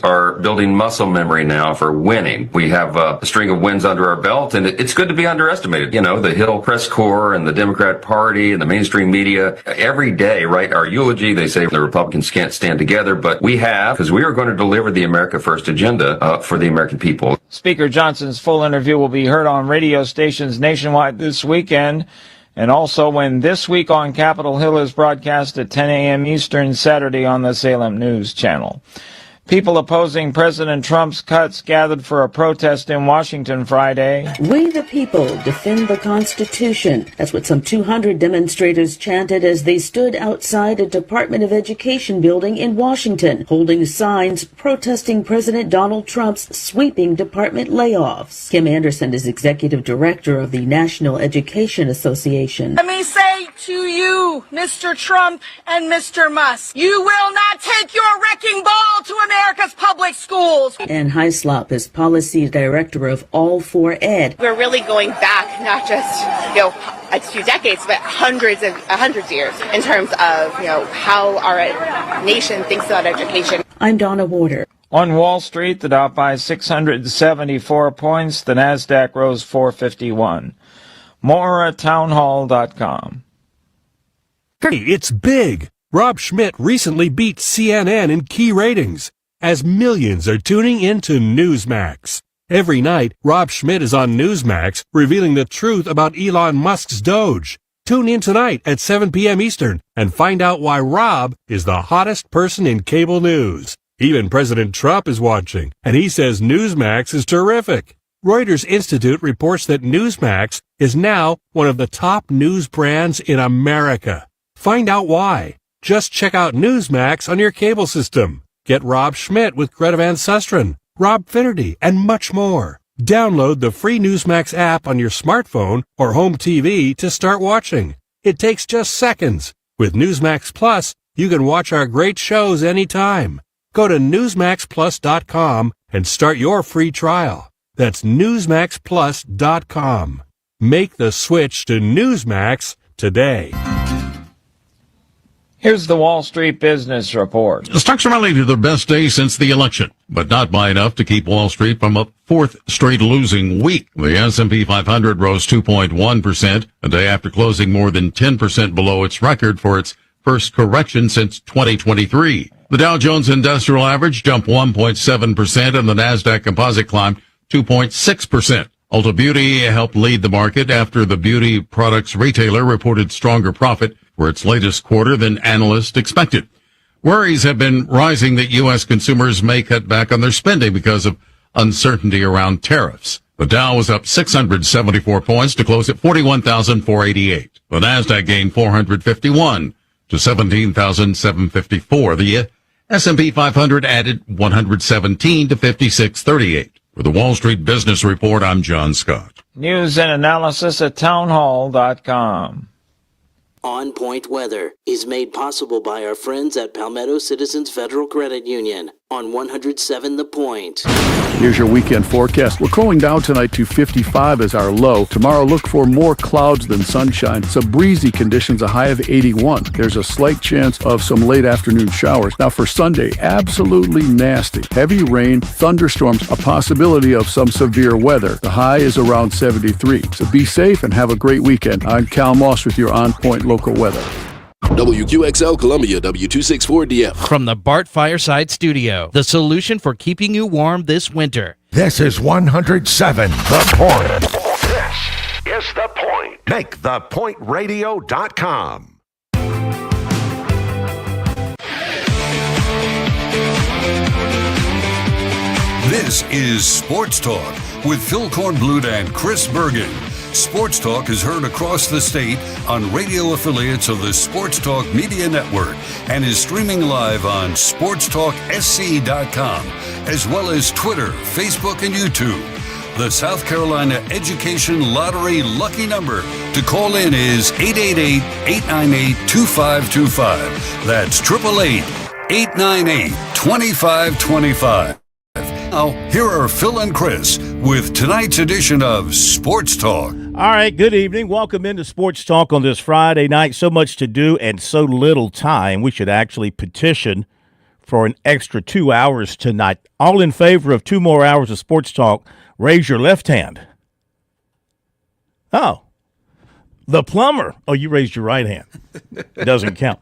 are building muscle memory now for winning. We have a string of wins under our belt, and it's good to be underestimated. You know, the Hill press corps and the Democrat Party and the mainstream media every day write our eulogy. They say the Republicans can't stand together, but we have, because we are going to deliver the America First agenda for the American people. Speaker Johnson's full interview will be heard on radio stations nationwide this weekend, and also when This Week on Capitol Hill is broadcast at 10 a.m. Eastern Saturday on the Salem News Channel. People opposing President Trump's cuts gathered for a protest in Washington Friday. We the people defend the Constitution. That's what some 200 demonstrators chanted as they stood outside a Department of Education building in Washington, holding signs protesting President Donald Trump's sweeping department layoffs. Kim Anderson is executive director of the National Education Association. Let me say to you, Mr. Trump and Mr. Musk, you will not take your wrecking ball to America's public schools. Ann Hyslop is policy director of All for Ed. We're really going back, not just, a few decades, but hundreds of years in terms of, how our nation thinks about education. I'm Donna Warder. On Wall Street, the Dow by 674 points, the Nasdaq rose 451. More at townhall.com. Hey, it's big. Rob Schmidt recently beat CNN in key ratings, as millions are tuning into Newsmax. Every night, Rob Schmidt is on Newsmax, revealing the truth about Elon Musk's Doge. Tune in tonight at 7 p.m. Eastern and find out why Rob is the hottest person in cable news. Even President Trump is watching, and he says Newsmax is terrific. Reuters Institute reports that Newsmax is now one of the top news brands in America. Find out why. Just check out Newsmax on your cable system. Get Rob Schmidt with Greta Van Susteren, Rob Finnerty, and much more. Download the free Newsmax app on your smartphone or home TV to start watching. It takes just seconds. With Newsmax Plus, you can watch our great shows anytime. Go to NewsmaxPlus.com and start your free trial. That's NewsmaxPlus.com. Make the switch to Newsmax today. Here's the Wall Street Business Report. The stocks are rallying to their best day since the election, but not by enough to keep Wall Street from a fourth straight losing week. The S&P 500 rose 2.1%, a day after closing more than 10% below its record for its first correction since 2023. The Dow Jones Industrial Average jumped 1.7%, and the Nasdaq Composite climbed 2.6%. Ulta Beauty helped lead the market after the beauty products retailer reported stronger profit for its latest quarter than analysts expected. Worries have been rising that U.S. consumers may cut back on their spending because of uncertainty around tariffs. The Dow was up 674 points to close at 41,488. The Nasdaq gained 451 to 17,754. The S&P 500 added 117 to 5638. For the Wall Street Business Report, I'm John Scott. News and analysis at townhall.com. On Point Weather is made possible by our friends at Palmetto Citizens Federal Credit Union on 107 The Point. Here's your weekend forecast. We're cooling down tonight to 55 as our low. Tomorrow, look for more clouds than sunshine. Some breezy conditions, a high of 81. There's a slight chance of some late afternoon showers. Now for Sunday, absolutely nasty. Heavy rain, thunderstorms, a possibility of some severe weather. The high is around 73. So be safe and have a great weekend. I'm Cal Moss with your On Point local weather. WQXL Columbia, W264DF. From the Bart Fireside Studio, the solution for keeping you warm this winter. This is 107 The Point. This is The Point. Make thepointradio.com. This is Sports Talk with Phil Kornblut and Chris Bergen. Sports Talk is heard across the state on radio affiliates of the Sports Talk Media Network and is streaming live on SportsTalkSC.com, as well as Twitter, Facebook, and YouTube. The South Carolina Education Lottery lucky number to call in is 888-898-2525. That's 888-898-2525. Now, here are Phil and Chris with tonight's edition of Sports Talk. All right, good evening. Welcome into Sports Talk on this Friday night. So much to do and so little time. We should actually petition for an extra 2 hours tonight. All in favor of 2 more hours of Sports Talk, raise your left hand. Oh, the plumber. Oh, you raised your right hand. Doesn't count.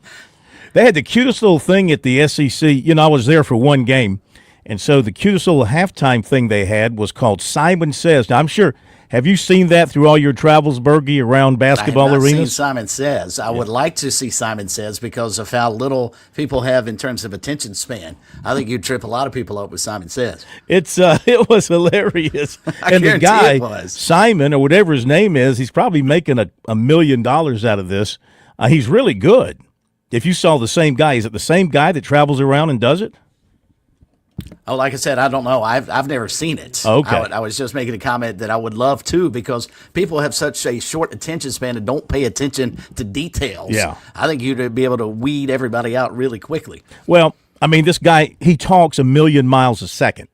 They had the cutest little thing at the SEC. You know, I was there for one game, and so the cutest little halftime thing they had was called Simon Says. Now, I'm sure, have you seen that through all your travels, Bergie, around basketball I have not arenas? seen Simon Says. I would like to see Simon Says because of how little people have in terms of attention span. I think you'd trip a lot of people up with Simon Says. It was hilarious. I And the guarantee guy, it was. Simon, or whatever his name is, he's probably making $1 million out of this. He's really good. If you saw the same guy, is it the same guy that travels around and does it? Oh, like I said, I don't know. I've never seen it. Okay. I was just making a comment that I would love to because people have such a short attention span and don't pay attention to details. Yeah. I think you'd be able to weed everybody out really quickly. Well, I mean, this guy, he talks 1 million miles a second.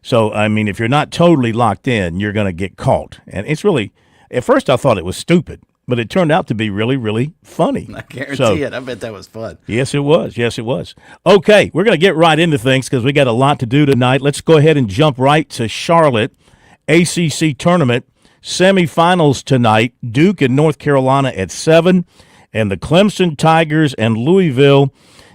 So, I mean, if you're not totally locked in, you're going to get caught. And it's really, at first I thought it was stupid, but it turned out to be really, really funny. I guarantee it. I bet that was fun. Yes, it was. Yes, it was. Okay, we're going to get right into things because we got a lot to do tonight. Let's go ahead and jump right to Charlotte. ACC tournament semifinals tonight. Duke and North Carolina at 7, and the Clemson Tigers and Louisville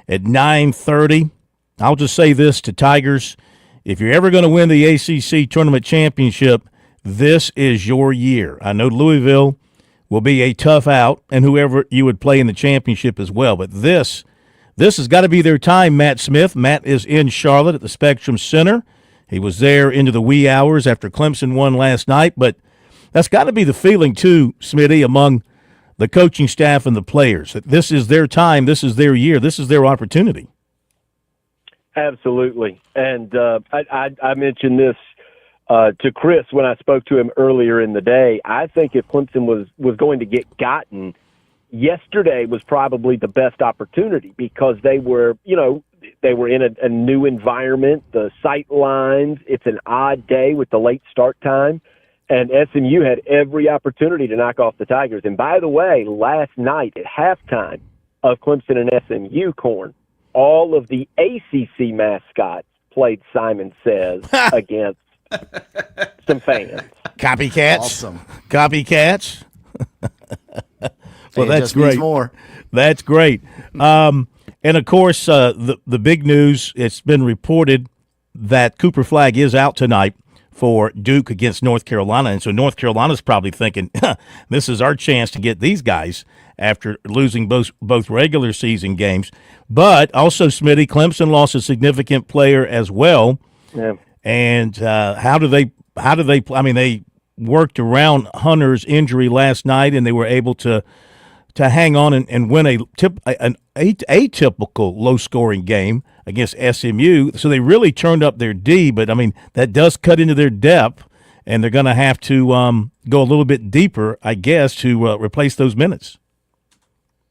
at 9:30. I'll just say this to Tigers. If you're ever going to win the ACC tournament championship, this is your year. I know Louisville will be a tough out, and whoever you would play in the championship as well. But this has got to be their time, Matt Smith. Matt is in Charlotte at the Spectrum Center. He was there into the wee hours after Clemson won last night. But that's got to be the feeling, too, Smitty, among the coaching staff and the players. That this is their time, this is their year, this is their opportunity. Absolutely. And I mentioned this to Chris when I spoke to him earlier in the day. I think if Clemson was going to get gotten, yesterday was probably the best opportunity because they were in a new environment, the sight lines. It's an odd day with the late start time, and SMU had every opportunity to knock off the Tigers. And by the way, last night at halftime of Clemson and SMU, Corn, all of the ACC mascots played Simon Says against some fans. Copycats. Awesome. Copycats. Well, It that's just means great. more. That's great. And of course, the big news, it's been reported that Cooper Flagg is out tonight for Duke against North Carolina. And so North Carolina's probably thinking, this is our chance to get these guys after losing both regular season games. But also, Smitty, Clemson lost a significant player as well. Yeah. And how do they I mean, they worked around Hunter's injury last night, and they were able to hang on and win an atypical low-scoring game against SMU. So they really turned up their D, but, I mean, that does cut into their depth, and they're going to have to go a little bit deeper, I guess, to replace those minutes.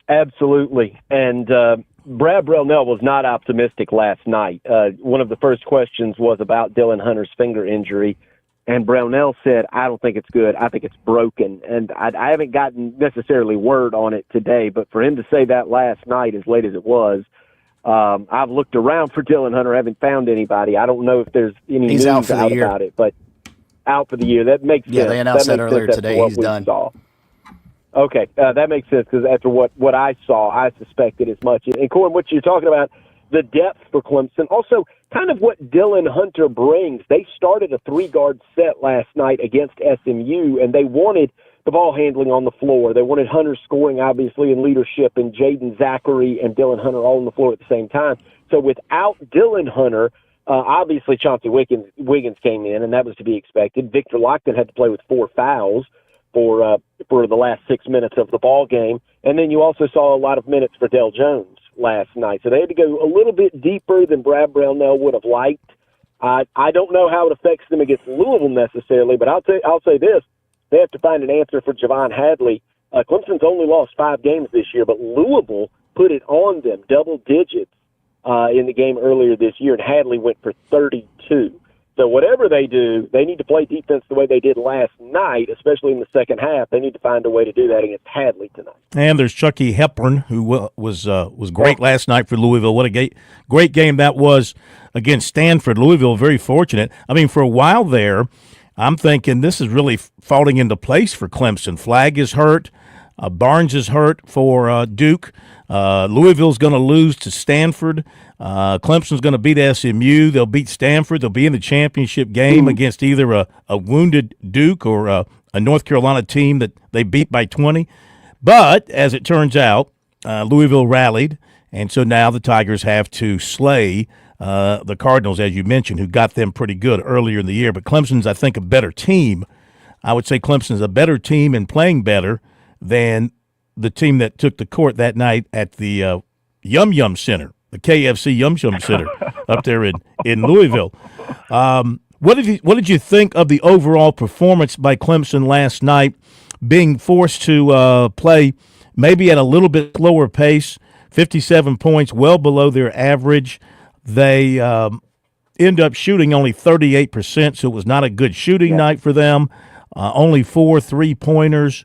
Absolutely. And Brad Brownell was not optimistic last night. One of the first questions was about Dylan Hunter's finger injury, and Brownell said, I don't think it's good. I think it's broken. And I haven't gotten necessarily word on it today, but for him to say that last night as late as it was, I've looked around for Dylan Hunter. I haven't found anybody. I don't know if there's any news out about it, but out for the year. That makes sense. Yeah, they announced that earlier today. He's done. Okay, that makes sense because after what I saw, I suspected as much. And, Corin, what you're talking about, the depth for Clemson, also kind of what Dylan Hunter brings. They started a 3-guard set last night against SMU, and they wanted the ball handling on the floor. They wanted Hunter scoring, obviously, in leadership, and Jaden Zachary and Dylan Hunter all on the floor at the same time. So without Dylan Hunter, obviously Chauncey Wiggins came in, and that was to be expected. Victor Lockton had to play with 4 fouls for the last 6 minutes of the ball game. And then you also saw a lot of minutes for Del Jones last night. So they had to go a little bit deeper than Brad Brownell would have liked. I don't know how it affects them against Louisville necessarily, but I'll say this. They have to find an answer for Javon Hadley. Clemson's only lost 5 games this year, but Louisville put it on them, double digits, in the game earlier this year, and Hadley went for 32. So whatever they do, they need to play defense the way they did last night, especially in the second half. They need to find a way to do that against Hadley tonight. And there's Chucky Hepburn, who was great last night for Louisville. What a great game that was against Stanford. Louisville very fortunate. I mean, for a while there, I'm thinking this is really falling into place for Clemson. Flagg is hurt. Barnes is hurt for Duke. Louisville's going to lose to Stanford. Clemson's going to beat SMU. They'll beat Stanford. They'll be in the championship game against either a wounded Duke or a North Carolina team that they beat by 20. But as it turns out, Louisville rallied, and so now the Tigers have to slay the Cardinals, as you mentioned, who got them pretty good earlier in the year. But Clemson's, I think, a better team. I would say Clemson's a better team and playing better than the team that took the court that night at the Yum Yum Center, the KFC Yum Yum Center up there in Louisville. What did you think of the overall performance by Clemson last night, being forced to play maybe at a little bit slower pace, 57 points, well below their average? They end up shooting only 38%, so it was not a good shooting night for them. Only 4 3-pointers.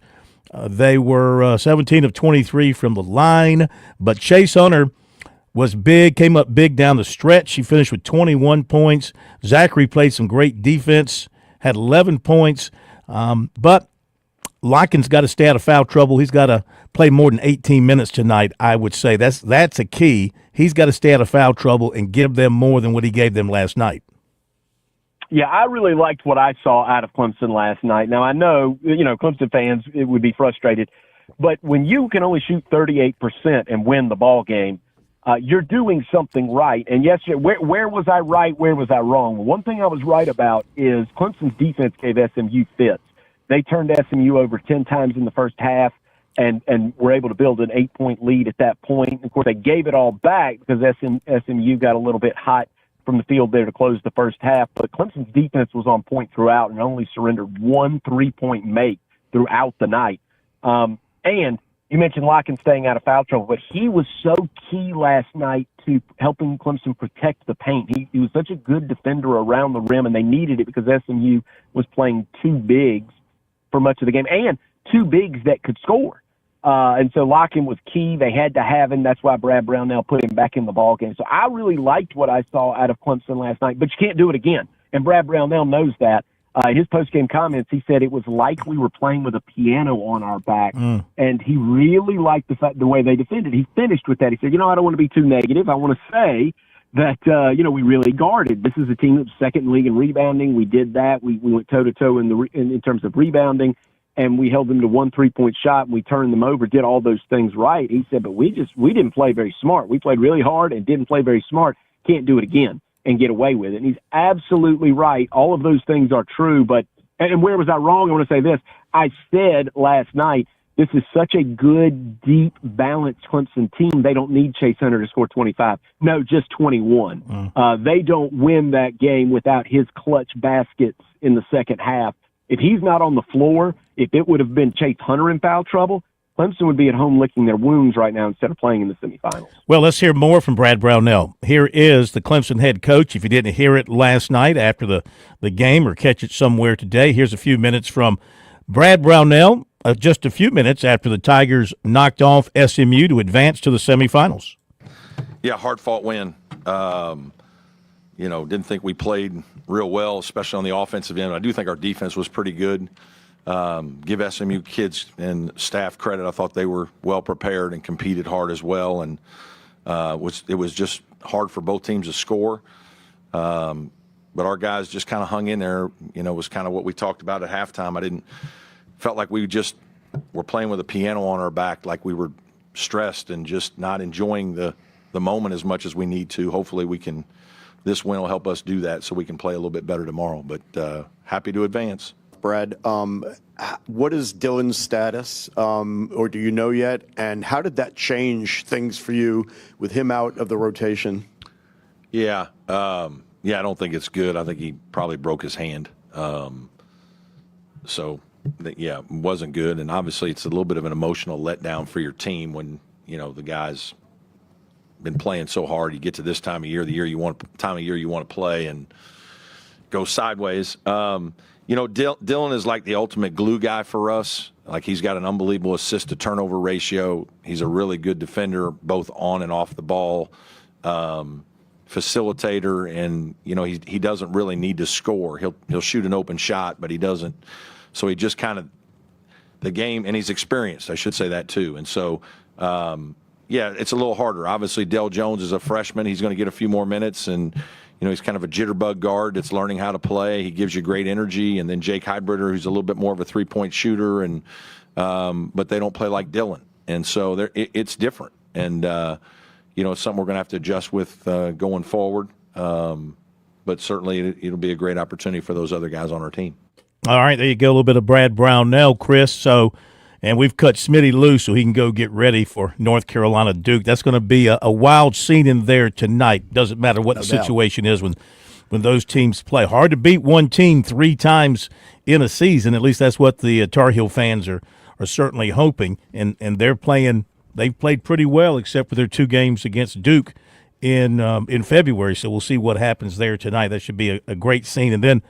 They were 17 of 23 from the line, but Chase Hunter was big, came up big down the stretch. He finished with 21 points. Zachary played some great defense, had 11 points. But Larkin's got to stay out of foul trouble. He's got to play more than 18 minutes tonight, I would say. That's a key. He's got to stay out of foul trouble and give them more than what he gave them last night. Yeah, I really liked what I saw out of Clemson last night. Now, I know, Clemson fans would be frustrated, but when you can only shoot 38% and win the ball game, you're doing something right. And yesterday, where was I right? Where was I wrong? One thing I was right about is Clemson's defense gave SMU fits. They turned SMU over 10 times in the first half and were able to build an 8-point lead at that point. Of course, they gave it all back because SMU got a little bit hot from the field there to close the first half, but Clemson's defense was on point throughout and only surrendered 1 3-point make throughout the night. And you mentioned Larkin staying out of foul trouble, but he was so key last night to helping Clemson protect the paint. He was such a good defender around the rim, and they needed it because SMU was playing 2 bigs for much of the game, and 2 bigs that could score. And so Larkin was key. They had to have him. That's why Brad Brownell put him back in the ballgame. So I really liked what I saw out of Clemson last night, but you can't do it again. And Brad Brownell knows that. In his post-game comments, he said it was like we were playing with a piano on our back, and he really liked the way they defended. He finished with that. He said, I don't want to be too negative. I want to say that, we really guarded. This is a team that's second in the league in rebounding. We did that. We went toe-to-toe in terms of rebounding, and we held them to 1 3-point shot, and we turned them over, did all those things right. He said, but we didn't play very smart. We played really hard and didn't play very smart. Can't do it again and get away with it. And he's absolutely right. All of those things are true, and where was I wrong? I want to say this. I said last night, this is such a good, deep, balanced Clemson team. They don't need Chase Hunter to score 25. No, just 21. They don't win that game without his clutch baskets in the second half. If he's not on the floor, if it would have been Chase Hunter in foul trouble, Clemson would be at home licking their wounds right now instead of playing in the semifinals. Well, let's hear more from Brad Brownell. Here is the Clemson head coach. If you didn't hear it last night after the game or catch it somewhere today, here's a few minutes from Brad Brownell, just a few minutes after the Tigers knocked off SMU to advance to the semifinals. Yeah, hard-fought win. Didn't think we played real well, especially on the offensive end. I do think our defense was pretty good. Give SMU kids and staff credit. I thought they were well prepared and competed hard as well. And it was just hard for both teams to score. But our guys just kind of hung in there. Was kind of what we talked about at halftime. Felt like we just were playing with a piano on our back, like we were stressed and just not enjoying the moment as much as we need to. Hopefully this win will help us do that so we can play a little bit better tomorrow. But happy to advance. Brad, what is Dylan's status, or do you know yet? And how did that change things for you with him out of the rotation? Yeah, I don't think it's good. I think he probably broke his hand. It wasn't good. And obviously it's a little bit of an emotional letdown for your team when, the guys been playing so hard. You get to this time of year, you want to play, and go sideways. Dylan is like the ultimate glue guy for us. Like, he's got an unbelievable assist to turnover ratio. He's a really good defender, both on and off the ball, facilitator, and he doesn't really need to score. He'll shoot an open shot, but he doesn't. So he just kind of the game, and he's experienced. I should say that too. And so, it's a little harder. Obviously, Dell Jones is a freshman. He's going to get a few more minutes, and he's kind of a jitterbug guard that's learning how to play. He gives you great energy. And then Jake Heidbritter, who's a little bit more of a three-point shooter, and but they don't play like Dylan. And so it's different. And, it's something we're going to have to adjust with going forward. But certainly it'll be a great opportunity for those other guys on our team. All right, there you go. A little bit of Brad Brownell, Chris. So, and we've cut Smitty loose so he can go get ready for North Carolina Duke. That's going to be a wild scene in there tonight. Doesn't matter what the situation is when those teams play. Hard to beat one team 3 times in a season. At least that's what the Tar Heel fans are certainly hoping. And they're playing. They've played pretty well, except for their 2 games against Duke in February. So we'll see what happens there tonight. That should be a great scene. And then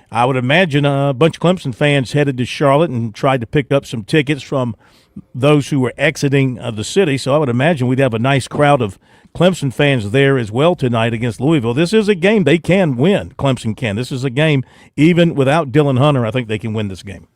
I would imagine a bunch of Clemson fans headed to Charlotte and tried to pick up some tickets from those who were exiting the city. So I would imagine we'd have a nice crowd of Clemson fans there as well tonight against Louisville. This is a game they can win. Clemson can. This is a game, even without Dylan Hunter, I think they can win this game.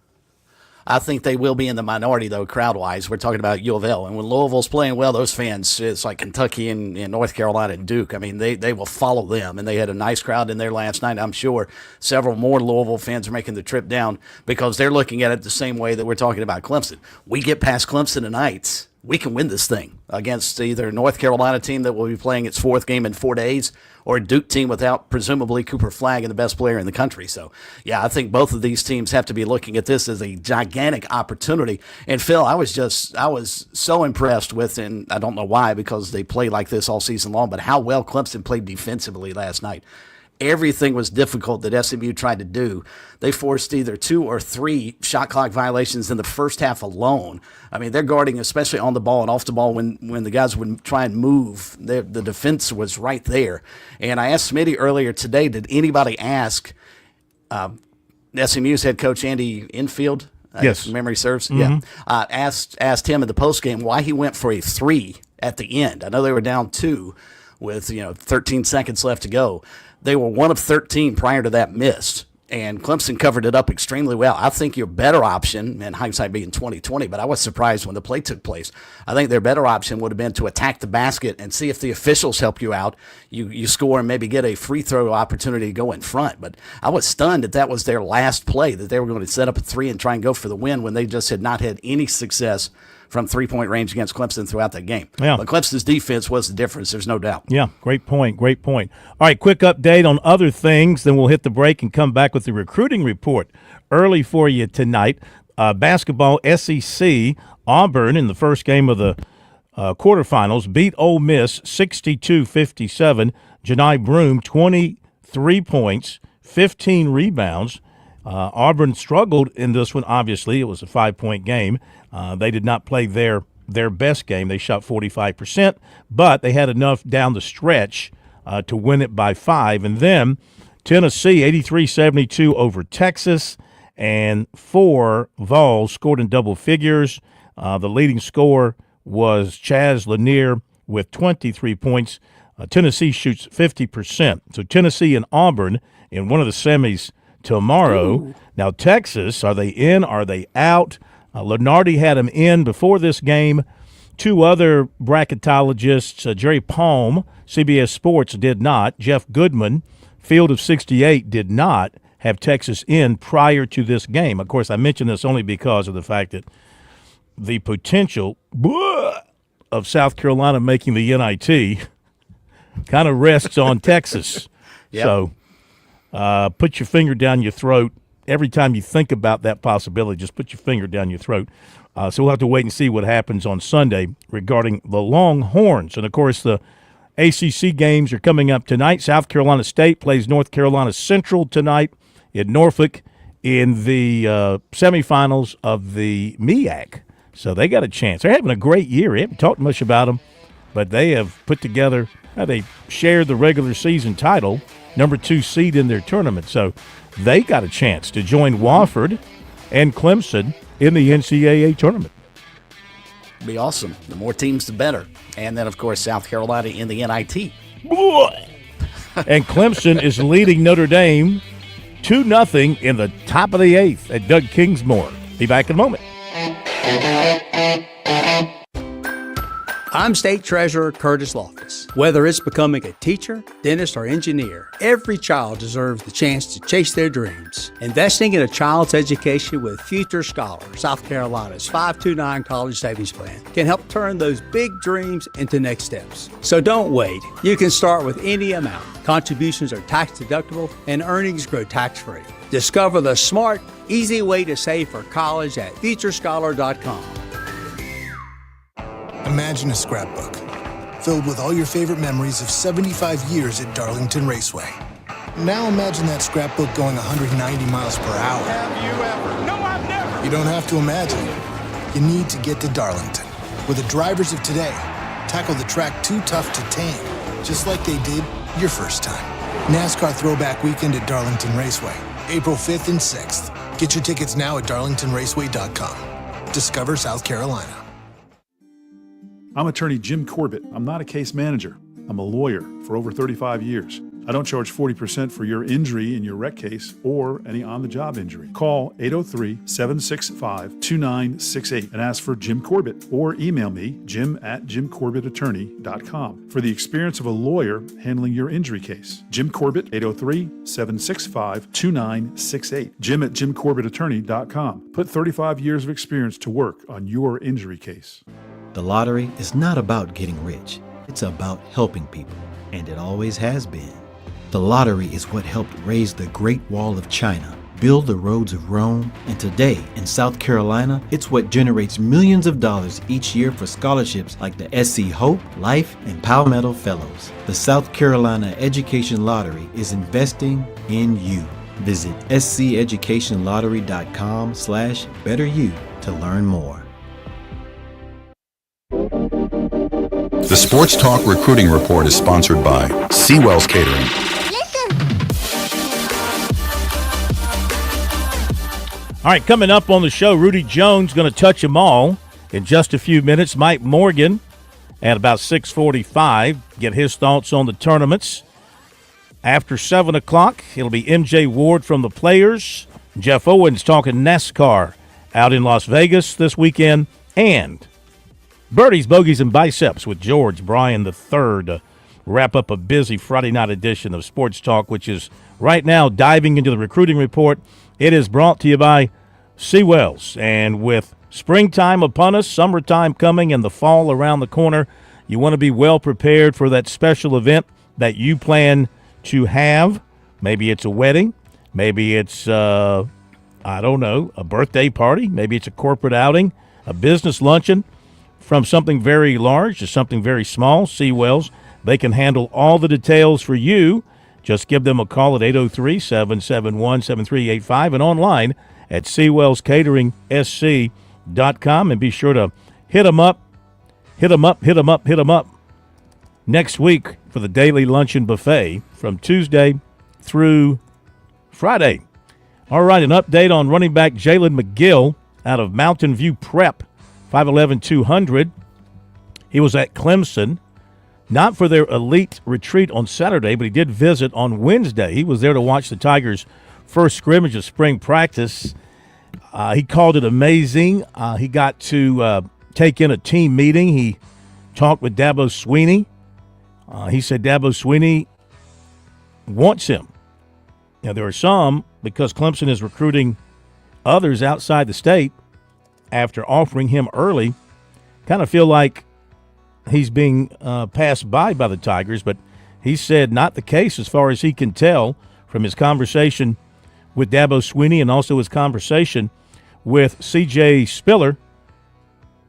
I think they will be in the minority, though, crowd-wise. We're talking about U of L. And when Louisville's playing well, those fans, it's like Kentucky and North Carolina and Duke. I mean, they will follow them. And they had a nice crowd in there last night. I'm sure several more Louisville fans are making the trip down because they're looking at it the same way that we're talking about Clemson. We get past Clemson tonight, we can win this thing against either a North Carolina team that will be playing its 4th game in 4 days or a Duke team without presumably Cooper Flagg and the best player in the country. So, I think both of these teams have to be looking at this as a gigantic opportunity. And, Phil, I was so impressed with, and I don't know why because they play like this all season long, but how well Clemson played defensively last night. Everything was difficult that SMU tried to do. They forced either 2 or 3 shot clock violations in the first half alone. I mean, they're guarding, especially on the ball and off the ball, when the guys would try and move. The defense was right there. And I asked Smitty earlier today, did anybody ask SMU's head coach Andy Enfield? Yes. If memory serves. Mm-hmm. Yeah. Asked him in the postgame why he went for a 3 at the end. I know they were down 2 with 13 seconds left to go. They were 1 of 13 prior to that missed, and Clemson covered it up extremely well. I think your better option, and hindsight being 20/20, but I was surprised when the play took place. I think their better option would have been to attack the basket and see if the officials help you out. You score and maybe get a free throw opportunity to go in front. But I was stunned that was their last play, that they were going to set up a 3 and try and go for the win when they just had not had any success from 3-point range against Clemson throughout that game. Yeah. But Clemson's defense was the difference, there's no doubt. Yeah, great point. All right, quick update on other things, then we'll hit the break and come back with the recruiting report early for you tonight. Basketball, SEC, Auburn in the first game of the quarterfinals beat Ole Miss 62-57. Janai Broome, 23 points, 15 rebounds. Auburn struggled in this one, obviously. It was a 5-point game. They did not play their best game. They shot 45%, but they had enough down the stretch to win it by 5. And then Tennessee, 83-72 over Texas, and 4 Vols scored in double figures. The leading scorer was Chaz Lanier with 23 points. Tennessee shoots 50%. So Tennessee and Auburn in one of the semis tomorrow. Ooh. Now, Texas, are they in? Are they out? Lenardi had them in before this game. 2 other bracketologists, Jerry Palm, CBS Sports, did not. Jeff Goodman, Field of 68, did not have Texas in prior to this game. Of course, I mention this only because of the fact that the potential of South Carolina making the NIT kind of rests on Texas. Yep. So put your finger down your throat. Every time you think about that possibility, just put your finger down your throat. So we'll have to wait and see what happens on Sunday regarding the Longhorns. And, of course, the ACC games are coming up tonight. South Carolina State plays North Carolina Central tonight in Norfolk in the semifinals of the MEAC. So they got a chance. They're having a great year. We haven't talked much about them, but they have put together they shared the regular season title number 2 seed in their tournament. So they got a chance to join Wofford and Clemson in the NCAA tournament. Be awesome. The more teams, the better. And then, of course, South Carolina in the NIT. And Clemson is leading Notre Dame 2-0 in the top of the 8th at Doug Kingsmore. Be back in a moment. I'm State Treasurer Curtis Loftus. Whether it's becoming a teacher, dentist, or engineer, every child deserves the chance to chase their dreams. Investing in a child's education with Future Scholar, South Carolina's 529 College Savings Plan, can help turn those big dreams into next steps. So don't wait. You can start with any amount. Contributions are tax deductible and earnings grow tax-free. Discover the smart, easy way to save for college at futurescholar.com. Imagine a scrapbook filled with all your favorite memories of 75 years at Darlington Raceway. Now imagine that scrapbook going 190 miles per hour. Have you ever? No, I've never. You don't have to imagine. You need to get to Darlington, where the drivers of today tackle the track too tough to tame, just like they did your first time. NASCAR Throwback Weekend at Darlington Raceway, April 5th and 6th. Get your tickets now at darlingtonraceway.com. Discover South Carolina. I'm attorney Jim Corbett. I'm not a case manager. I'm a lawyer for over 35 years. I don't charge 40% for your injury in your wreck case or any on-the-job injury. Call 803-765-2968 and ask for Jim Corbett or email me, jim@jimcorbettattorney.com, for the experience of a lawyer handling your injury case. Jim Corbett, 803-765-2968. jim@jimcorbettattorney.com. Put 35 years of experience to work on your injury case. The lottery is not about getting rich. It's about helping people, and it always has been. The lottery is what helped raise the Great Wall of China, build the roads of Rome, and today in South Carolina, it's what generates millions of dollars each year for scholarships like the SC Hope, Life, and Palmetto Fellows. The South Carolina Education Lottery is investing in you. Visit sceducationlottery.com/betteryou to learn more. The Sports Talk Recruiting Report is sponsored by Seawell's Catering. All right, coming up on the show, Rudy Jones going to touch them all in just a few minutes. Mike Morgan at about 6:45, get his thoughts on the tournaments. After 7 o'clock, it'll be MJ Ward from the Players. Jeff Owens talking NASCAR out in Las Vegas this weekend. And Birdies, Bogeys, and Biceps with George Bryan III to wrap up a busy Friday night edition of Sports Talk, which is right now diving into the recruiting report. It is brought to you by Seawells. And with springtime upon us, summertime coming, and the fall around the corner, you want to be well prepared for that special event that you plan to have. Maybe it's a wedding. Maybe it's, a birthday party. Maybe it's a corporate outing, a business luncheon. From something very large to something very small, Seawells, they can handle all the details for you. Just give them a call at 803-771-7385 and online at SeawellsCateringSC.com, and be sure to hit them up next week for the daily luncheon buffet from Tuesday through Friday. All right, an update on running back Jalen McGill out of Mountain View Prep. 5'11", 200. He was at Clemson, not for their elite retreat on Saturday, but he did visit on Wednesday. He was there to watch the Tigers' first scrimmage of spring practice. He called it amazing. He got to take in a team meeting. He talked with Dabo Swinney. He said Dabo Swinney wants him. Now, there are some, because Clemson is recruiting others outside the state, after offering him early, kind of feel like he's being passed by the Tigers, but he said not the case as far as he can tell from his conversation with Dabo Swinney and also his conversation with C.J. Spiller.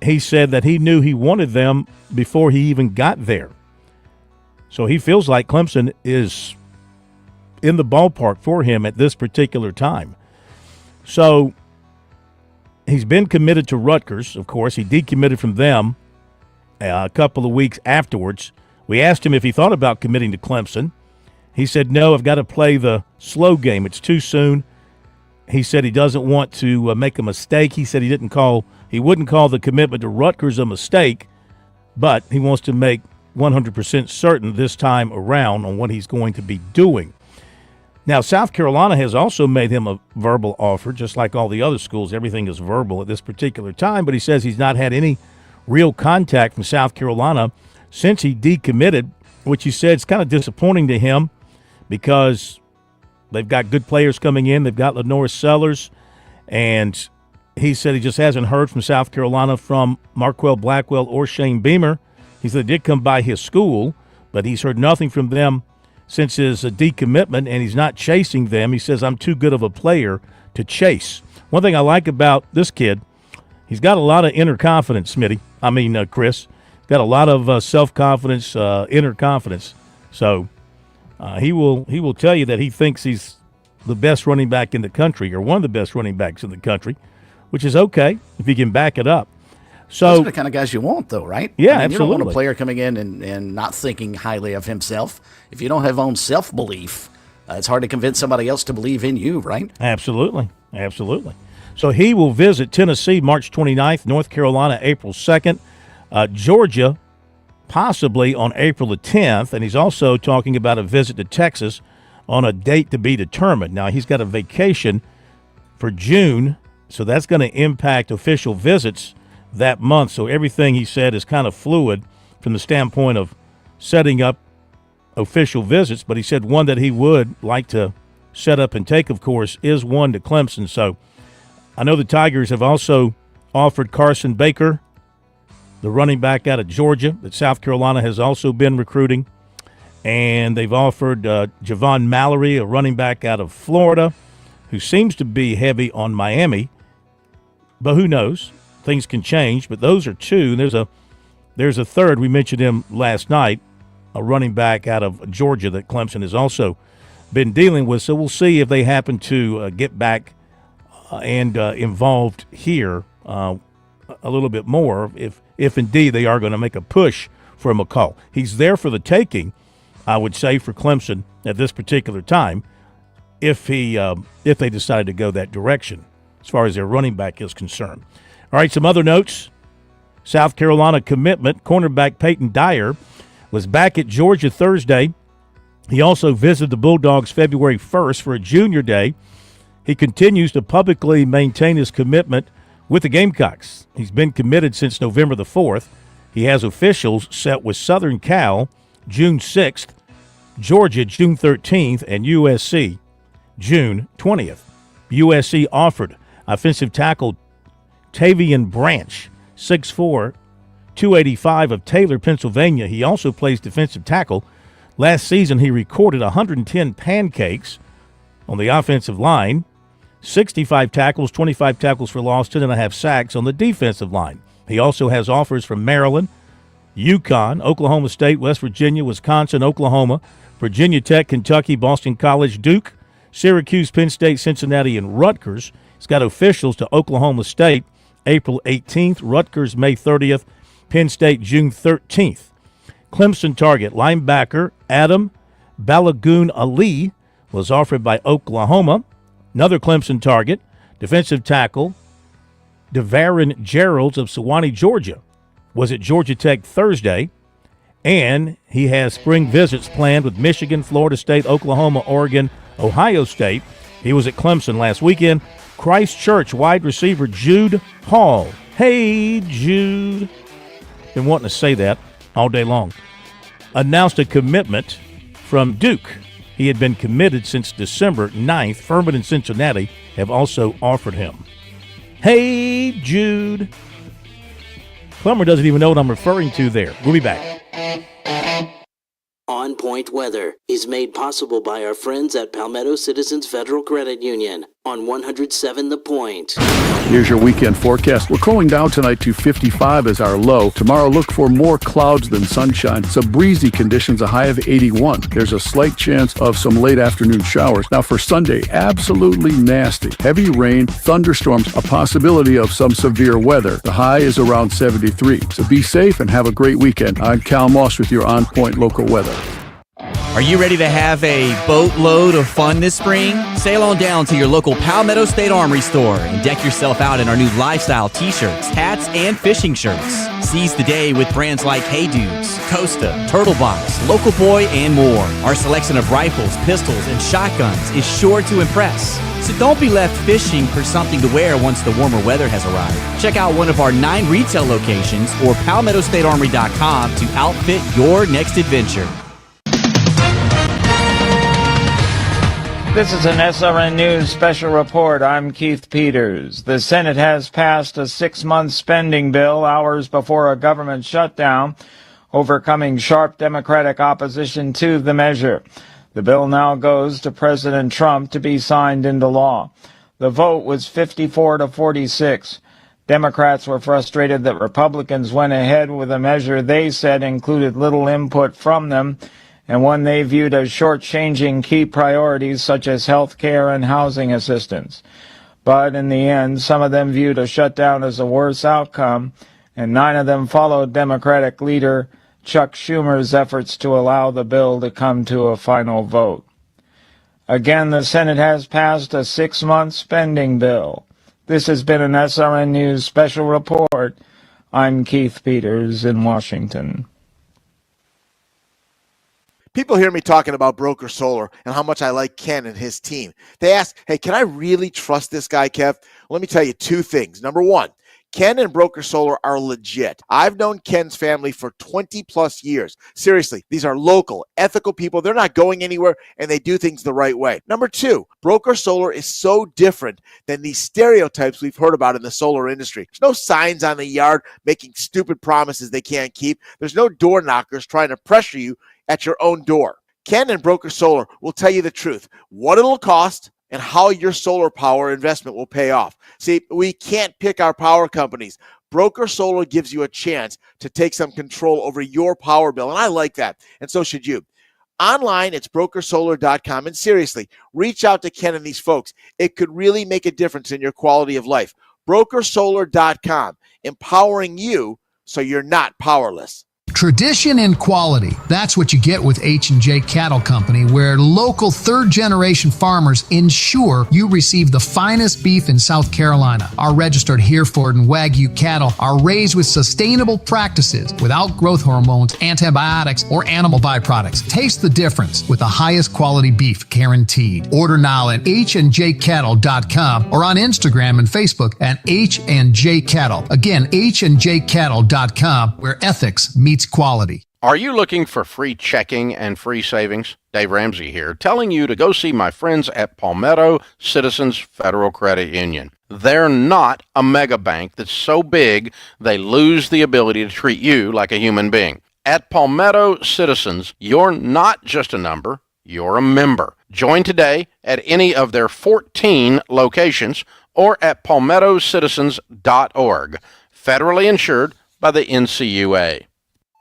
He said that he knew he wanted them before he even got there. So he feels like Clemson is in the ballpark for him at this particular time. So he's been committed to Rutgers, of course. He decommitted from them a couple of weeks afterwards. We asked him if he thought about committing to Clemson. He said, no, I've got to play the slow game. It's too soon. He said he doesn't want to make a mistake. He said he wouldn't call the commitment to Rutgers a mistake, but he wants to make 100% certain this time around on what he's going to be doing. Now, South Carolina has also made him a verbal offer, just like all the other schools. Everything is verbal at this particular time, but he says he's not had any real contact from South Carolina since he decommitted, which he said is kind of disappointing to him because they've got good players coming in. They've got Lenore Sellers, and he said he just hasn't heard from South Carolina from Marquell Blackwell or Shane Beamer. He said they did come by his school, but he's heard nothing from them since his decommitment, and he's not chasing them. He says, I'm too good of a player to chase. One thing I like about this kid, he's got a lot of inner confidence, Chris. He's got a lot of self-confidence, inner confidence. So he will tell you that he thinks he's the best running back in the country, or one of the best running backs in the country, which is okay if you can back it up. So those are the kind of guys you want, though, right? Yeah, absolutely. You don't want absolutely. a player coming in and not thinking highly of himself. If you don't have own self-belief, it's hard to convince somebody else to believe in you, right? Absolutely. So he will visit Tennessee March 29th, North Carolina April 2nd, Georgia possibly on April the 10th, and he's also talking about a visit to Texas on a date to be determined. Now, he's got a vacation for June, so that's going to impact official visits that month. So everything he said is kind of fluid from the standpoint of setting up official visits, but he said one that he would like to set up and take, of course, is one to Clemson. So I know the Tigers have also offered Carson Baker, the running back out of Georgia that South Carolina has also been recruiting, and they've offered Javon Mallory, a running back out of Florida, who seems to be heavy on Miami, but who knows? Things can change, but those are two. There's a third. We mentioned him last night, a running back out of Georgia that Clemson has also been dealing with. So we'll see if they happen to get back and involved here a little bit more, if indeed they are going to make a push for McCall. He's there for the taking, I would say, for Clemson at this particular time, if they decide to go that direction as far as their running back is concerned. All right, some other notes. South Carolina commitment, cornerback Peyton Dyer was back at Georgia Thursday. He also visited the Bulldogs February 1st for a junior day. He continues to publicly maintain his commitment with the Gamecocks. He's been committed since November the 4th. He has officials set with Southern Cal June 6th, Georgia June 13th, and USC June 20th. USC offered offensive tackle Tavian Branch, 6'4", 285 of Taylor, Pennsylvania. He also plays defensive tackle. Last season, he recorded 110 pancakes on the offensive line, 65 tackles, 25 tackles for loss, 10.5 sacks on the defensive line. He also has offers from Maryland, UConn, Oklahoma State, West Virginia, Wisconsin, Oklahoma, Virginia Tech, Kentucky, Boston College, Duke, Syracuse, Penn State, Cincinnati, and Rutgers. He's got officials to Oklahoma State April 18th, Rutgers May 30th, Penn State June 13th. Clemson target linebacker Adam Balagoon Ali was offered by Oklahoma. Another Clemson target, defensive tackle Devarin Geralds of Sewanee, Georgia, was at Georgia Tech Thursday, and he has spring visits planned with Michigan, Florida State, Oklahoma, Oregon, Ohio State. He was at Clemson last weekend. Christ Church wide receiver Jude Hall. Hey, Jude. Been wanting to say that all day long. Announced a commitment from Duke. He had been committed since December 9th. Furman and Cincinnati have also offered him. Hey, Jude. Plummer doesn't even know what I'm referring to there. We'll be back. On Point Weather is made possible by our friends at Palmetto Citizens Federal Credit Union on 107 The Point. Here's your weekend forecast. We're cooling down tonight to 55 as our low. Tomorrow, look for more clouds than sunshine. Some breezy conditions, a high of 81. There's a slight chance of some late afternoon showers. Now for Sunday, absolutely nasty. Heavy rain, thunderstorms, a possibility of some severe weather. The high is around 73. So be safe and have a great weekend. I'm Cal Moss with your On Point local weather. Are you ready to have a boatload of fun this spring? Sail on down to your local Palmetto State Armory store and deck yourself out in our new lifestyle t-shirts, hats, and fishing shirts. Seize the day with brands like Hey Dudes, Costa, Turtle Box, Local Boy, and more. Our selection of rifles, pistols, and shotguns is sure to impress. So don't be left fishing for something to wear once the warmer weather has arrived. Check out one of our 9 retail locations or PalmettoStateArmory.com to outfit your next adventure. This is an SRN News special report. I'm Keith Peters. The Senate has passed a 6-month spending bill hours before a government shutdown, overcoming sharp Democratic opposition to the measure. The bill now goes to President Trump to be signed into law. The vote was 54-46. Democrats were frustrated that Republicans went ahead with a measure they said included little input from them, and one they viewed as shortchanging key priorities such as health care and housing assistance. But in the end, some of them viewed a shutdown as a worse outcome, and 9 of them followed Democratic leader Chuck Schumer's efforts to allow the bill to come to a final vote. Again, the Senate has passed a 6-month spending bill. This has been an SRN News special report. I'm Keith Peters in Washington. People hear me talking about Broker Solar and how much I like Ken and his team. They ask, hey, can I really trust this guy, Kev? Let me tell you 2 things. Number 1, Ken and Broker Solar are legit. I've known Ken's family for 20 plus years. Seriously, these are local, ethical people. They're not going anywhere, and they do things the right way. Number 2, Broker Solar is so different than these stereotypes we've heard about in the solar industry. There's no signs on the yard making stupid promises they can't keep. There's no door knockers trying to pressure you at your own door. Ken and Broker Solar will tell you the truth, what it'll cost, and how your solar power investment will pay off. See, we can't pick our power companies. Broker Solar gives you a chance to take some control over your power bill, and I like that, and so should you. Online, it's brokersolar.com, and seriously, reach out to Ken and these folks. It could really make a difference in your quality of life. Brokersolar.com, empowering you so you're not powerless. Tradition and quality. That's what you get with H&J Cattle Company, where local third-generation farmers ensure you receive the finest beef in South Carolina. Our registered Hereford and Wagyu cattle are raised with sustainable practices without growth hormones, antibiotics, or animal byproducts. Taste the difference with the highest quality beef guaranteed. Order now at HandJCattle.com or on Instagram and Facebook at H&J Cattle. Again, HandJCattle.com, where ethics meets quality. Are you looking for free checking and free savings? Dave Ramsey here, telling you to go see my friends at Palmetto Citizens Federal Credit Union. They're not a mega bank that's so big they lose the ability to treat you like a human being. At Palmetto Citizens, you're not just a number, you're a member. Join today at any of their 14 locations or at palmettocitizens.org. Federally insured by the NCUA.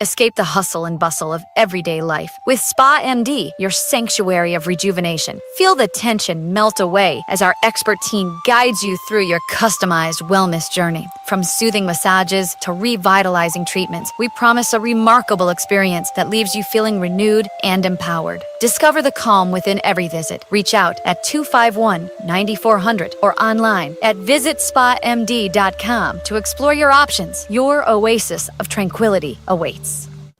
Escape the hustle and bustle of everyday life with Spa MD, your sanctuary of rejuvenation. Feel the tension melt away as our expert team guides you through your customized wellness journey. From soothing massages to revitalizing treatments, we promise a remarkable experience that leaves you feeling renewed and empowered. Discover the calm within every visit. Reach out at 251-9400 or online at visitspamd.com to explore your options. Your oasis of tranquility awaits.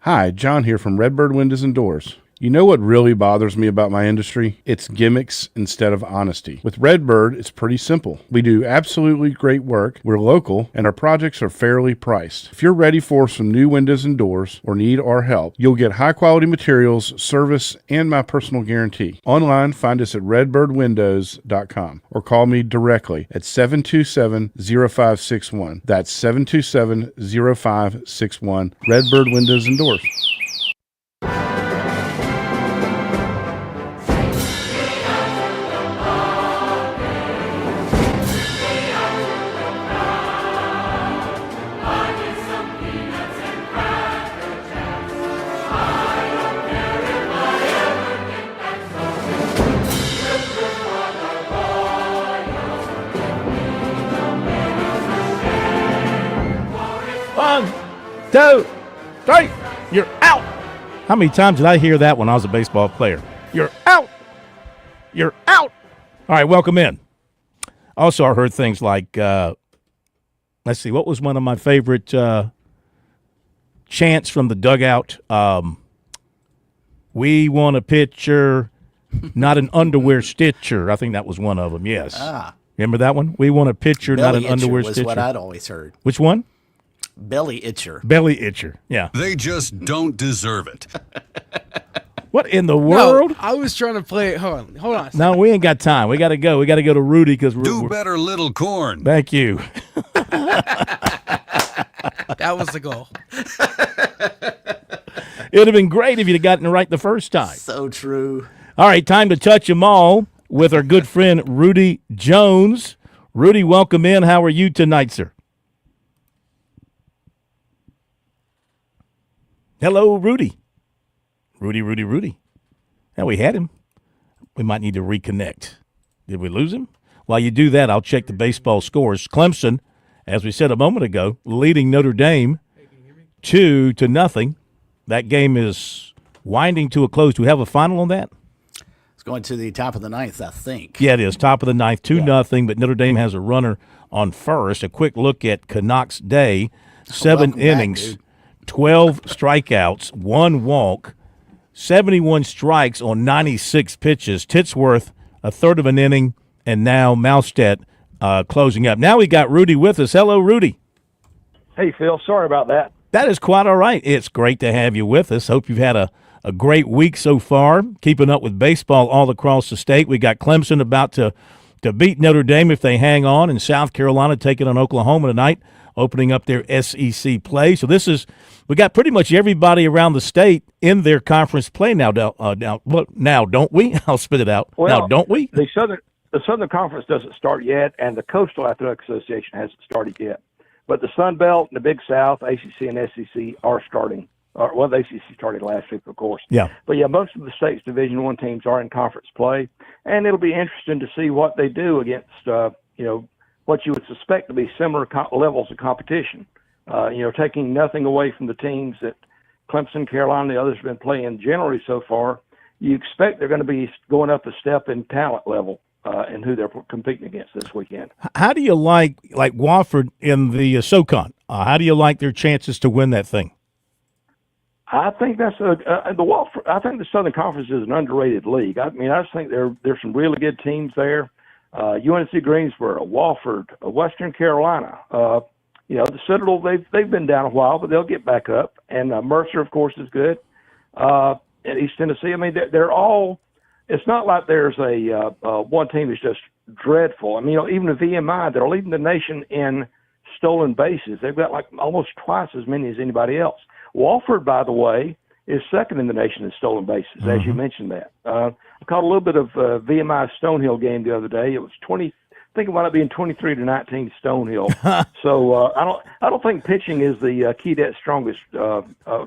Hi, John here from Redbird Windows and Doors. You know what really bothers me about my industry? It's gimmicks instead of honesty. With Redbird, it's pretty simple. We do absolutely great work, we're local, and our projects are fairly priced. If you're ready for some new windows and doors or need our help, you'll get high-quality materials, service, and my personal guarantee. Online, find us at redbirdwindows.com or call me directly at 727-0561. That's 727-0561. Redbird Windows and Doors. One, two, three, you're out. How many times did I hear that when I was a baseball player? You're out. You're out. All right, welcome in. Also, I heard things like, let's see, what was one of my favorite chants from the dugout? We want a pitcher, not an underwear stitcher. I think that was one of them, yes. Remember that one? We want a pitcher, not an underwear was stitcher. what I'd always heard. Which one? Belly itcher. Belly itcher, yeah. They just don't deserve it. What in the world? No, I was trying to play it. Hold on. No, we ain't got time. We got to go. We got to go to Rudy because Do better, little corn. Thank you. That was the goal. It would have been great if you'd have gotten it right the first time. So true. All right, time to touch them all with our good friend Rudy Jones. Rudy, welcome in. How are you tonight, sir? Hello, Rudy. Rudy. Now we had him. We might need to reconnect. Did we lose him? While you do that, I'll check the baseball scores. Clemson, as we said a moment ago, leading Notre Dame 2-0. That game is winding to a close. Do we have a final on that? It's going to the top of the ninth, I think. Yeah, it is. Top of the ninth, 2-0, but Notre Dame has a runner on first. A quick look at Canucks Day. 7 innings, 12 strikeouts, 1 walk, 71 strikes on 96 pitches. Titsworth, a third of an inning, and now Maustet closing up. Now we got Rudy with us. Hello, Rudy. Hey, Phil. Sorry about that. That is quite all right. It's great to have you with us. Hope you've had a great week so far, keeping up with baseball all across the state. We got Clemson about to beat Notre Dame if they hang on, and South Carolina taking on Oklahoma tonight, opening up their SEC play. So we got pretty much everybody around the state in their conference play now. Now, don't we? I'll spit it out. Well, now, don't we? The Southern Conference doesn't start yet, and the Coastal Athletic Association hasn't started yet. But the Sun Belt and the Big South, ACC and SEC, are starting. Well, the ACC started last week, of course. Yeah. But, yeah, most of the state's Division I teams are in conference play, and it'll be interesting to see what they do against, what you would suspect to be similar levels of competition. Taking nothing away from the teams that Clemson, Carolina, and the others have been playing generally so far, you expect they're going to be going up a step in talent level and who they're competing against this weekend. How do you like Wofford in the SoCon? How do you like their chances to win that thing? I think that's I think the Southern Conference is an underrated league. I just think there's some really good teams there. UNC Greensboro, Wofford, Western Carolina. The Citadel, they've been down a while, but they'll get back up. And Mercer, of course, is good. And East Tennessee, they're all. It's not like there's a one team that's just dreadful. Even the VMI, they're leading the nation in stolen bases. They've got almost twice as many as anybody else. Wofford, by the way, is second in the nation in stolen bases, as you mentioned that. I caught a little bit of VMI Stonehill game the other day. It was 20. I think it wound up being 23-19 Stonehill. So I don't think pitching is the key to that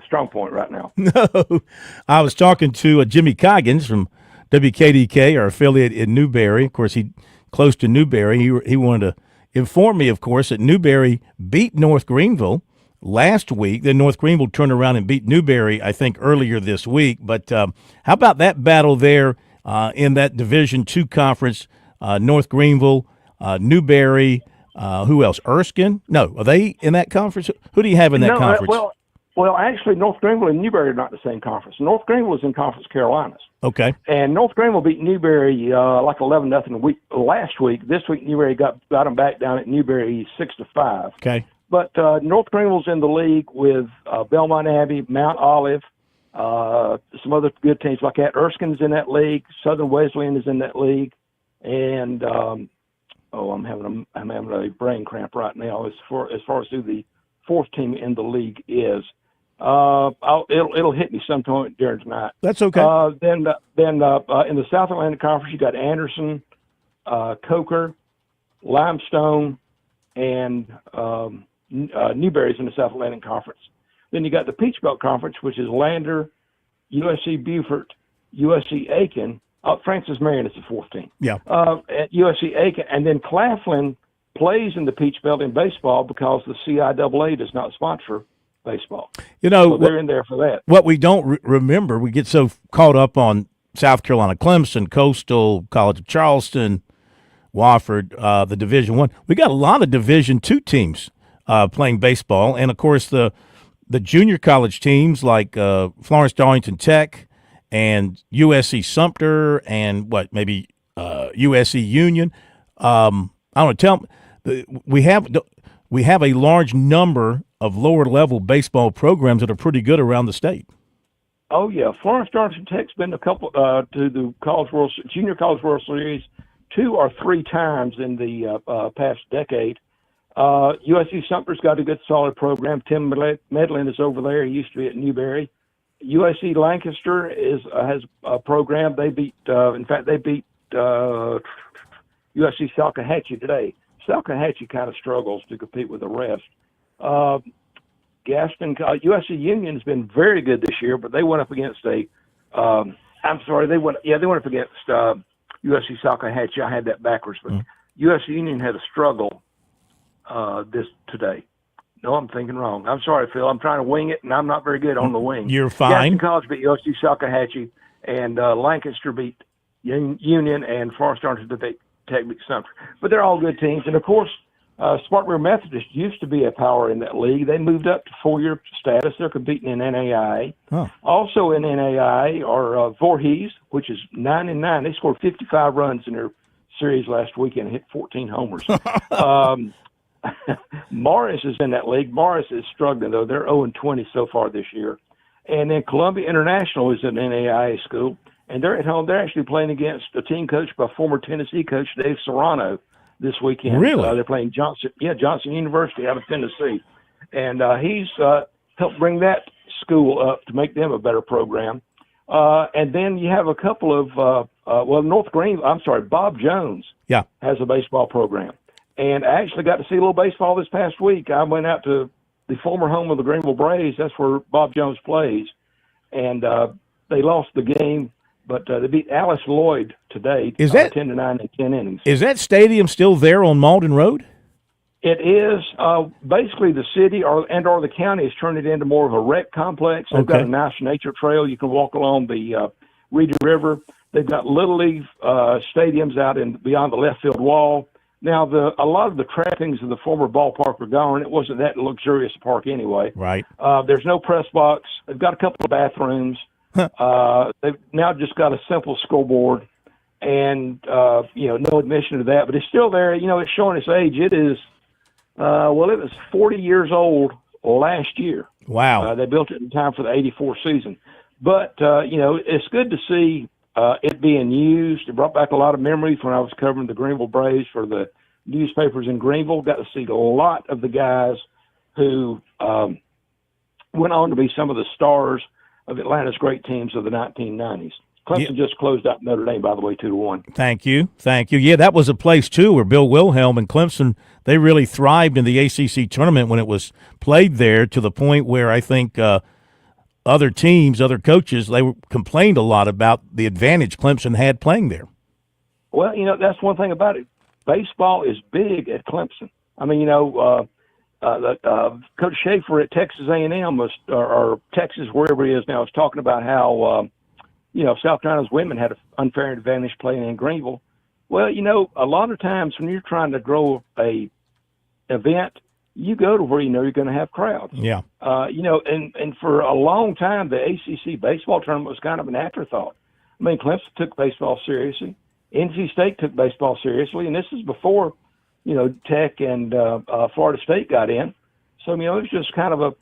strong point right now. No, I was talking to Jimmy Coggins from WKDK, our affiliate in Newberry. Of course, he close to Newberry. He wanted to inform me, of course, that Newberry beat North Greenville last week. Then North Greenville turned around and beat Newberry, I think, earlier this week. But how about that battle there in that Division II conference? North Greenville, Newberry, who else? Erskine? No, are they in that conference? Who do you have in that conference? Well, actually, North Greenville and Newberry are not in the same conference. North Greenville is in Conference Carolinas. Okay. And North Greenville beat Newberry 11-0 last week. This week, Newberry got them back down at Newberry 6-5. Okay. But North Greenville's in the league with Belmont Abbey, Mount Olive, some other good teams like that. Erskine's in that league. Southern Wesleyan is in that league. And I'm having a brain cramp right now as far as who the fourth team in the league is. It'll hit me sometime during tonight. That's okay. Then in the South Atlantic Conference, you got Anderson, Coker, Limestone, and Newberry's in the South Atlantic Conference. Then you got the Peach Belt Conference, which is Lander, USC Beaufort, USC Aiken. Francis Marion is the fourth team. Yeah. At USC Aiken, and then Claflin plays in the Peach Belt in baseball because the CIAA does not sponsor baseball. So they're in there for that. What we don't remember, we get so caught up on South Carolina, Clemson, Coastal, College of Charleston, Wofford, the Division I. We got a lot of Division II teams playing baseball, and of course the junior college teams like Florence Darlington Tech and USC Sumter and USC Union. I don't know. We have a large number of lower level baseball programs that are pretty good around the state. Oh yeah, Florence Darlington Tech's been a couple to the Junior College World Series 2 or 3 times in the past decade. USC Sumter's got a good solid program. Tim Medlin is over there. He used to be at Newberry. USC Lancaster has a program. They beat USC Salkehatchie today. Salkehatchie kind of struggles to compete with the rest. USC Union's been very good this year, but they went up against they went up against USC Salkehatchie. I had that backwards, but USC Union had a struggle this today. No, I'm thinking wrong. I'm sorry, Phil. I'm trying to wing it, and I'm not very good on the wing. You're fine. Gaston College beat USC Salkehatchie, and Lancaster beat Union, and Florence Darlington Tech beat Sumter. But they're all good teams. And, of course, Spartanburg Methodist used to be a power in that league. They moved up to 4-year status. They're competing in NAIA. Oh. Also in NAIA are Voorhees, which is 9-9. They scored 55 runs in their series last weekend and hit 14 homers. Morris is in that league. Morris is struggling, though. They're 0-20 so far this year. And then Columbia International is an NAIA school, and they're at home. They're actually playing against a team coached by former Tennessee coach Dave Serrano this weekend. Really? They're playing Johnson University out of Tennessee. And he's helped bring that school up to make them a better program. And then you have a couple of, Bob Jones has a baseball program. And I actually got to see a little baseball this past week. I went out to the former home of the Greenville Braves. That's where Bob Jones plays. And they lost the game, but they beat Alice Lloyd today, 10-9 in 10 innings. Is that stadium still there on Malden Road? It is. Basically, the city or the county has turned it into more of a rec complex. They've got a nice nature trail. You can walk along the Reedy River. They've got Little League stadiums out beyond the left field wall. Now, a lot of the trappings of the former ballpark are gone. It wasn't that luxurious a park anyway. Right. There's no press box. They've got a couple of bathrooms. They've now just got a simple scoreboard, and no admission to that. But it's still there. It's showing its age. It is. It was 40 years old last year. Wow. They built it in time for the '84 season. But it's good to see it being used. It brought back a lot of memories when I was covering the Greenville Braves for the newspapers in Greenville. Got to see a lot of the guys who went on to be some of the stars of Atlanta's great teams of the 1990s. Clemson just closed out Notre Dame, by the way, 2-1. Thank you. Yeah, that was a place, too, where Bill Wilhelm and Clemson, they really thrived in the ACC tournament when it was played there, to the point where I think other teams, other coaches, they complained a lot about the advantage Clemson had playing there. Well, that's one thing about it. Baseball is big at Clemson. I mean, Coach Schaefer at Texas A&M or Texas, wherever he is now, was talking about how South Carolina's women had an unfair advantage playing in Greenville. Well, a lot of times when you're trying to grow a event, you go to where you're going to have crowds. Yeah. And for a long time, the ACC baseball tournament was kind of an afterthought. I mean, Clemson took baseball seriously. NC State took baseball seriously, and this is before, Tech and Florida State got in. So, it was just kind of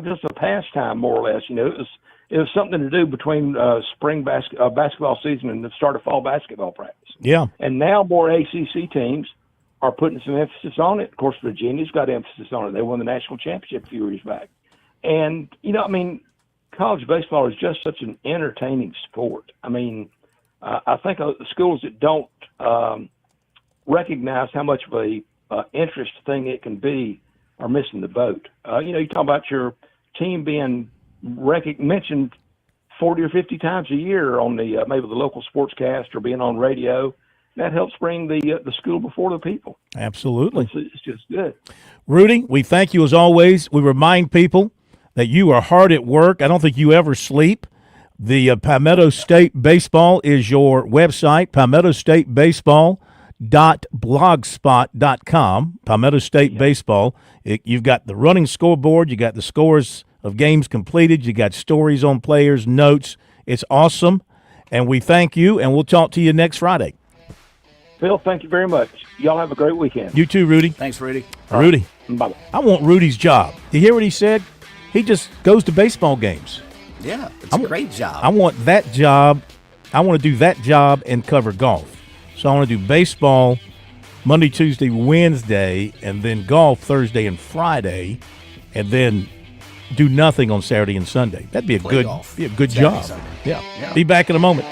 just a pastime, more or less. It was something to do between spring basketball season and the start of fall basketball practice. Yeah. And now more ACC teams are putting some emphasis on it. Of course, Virginia's got emphasis on it. They won the national championship a few years back. And, college baseball is just such an entertaining sport. I mean, I think the schools that don't recognize how much of a interest thing it can be are missing the boat. You talk about your team being mentioned 40 or 50 times a year on the maybe the local sportscast or being on radio. That helps bring the school before the people. Absolutely. It's just good. Rudy, we thank you as always. We remind people that you are hard at work. I don't think you ever sleep. The Palmetto State Baseball is your website, palmettostatebaseball.blogspot.com. Palmetto State Baseball. You've got the running scoreboard. You got the scores of games completed. You got stories on players, notes. It's awesome, and we thank you, and we'll talk to you next Friday. Phil, thank you very much. Y'all have a great weekend. You too, Rudy. Thanks, Rudy. Rudy. Bye-bye. I want Rudy's job. You hear what he said? He just goes to baseball games. Yeah, it's a great job. I want that job. I want to do that job and cover golf. So I want to do baseball Monday, Tuesday, Wednesday, and then golf Thursday and Friday, and then do nothing on Saturday and Sunday. That'd be a good job. Yeah. Be back in a moment.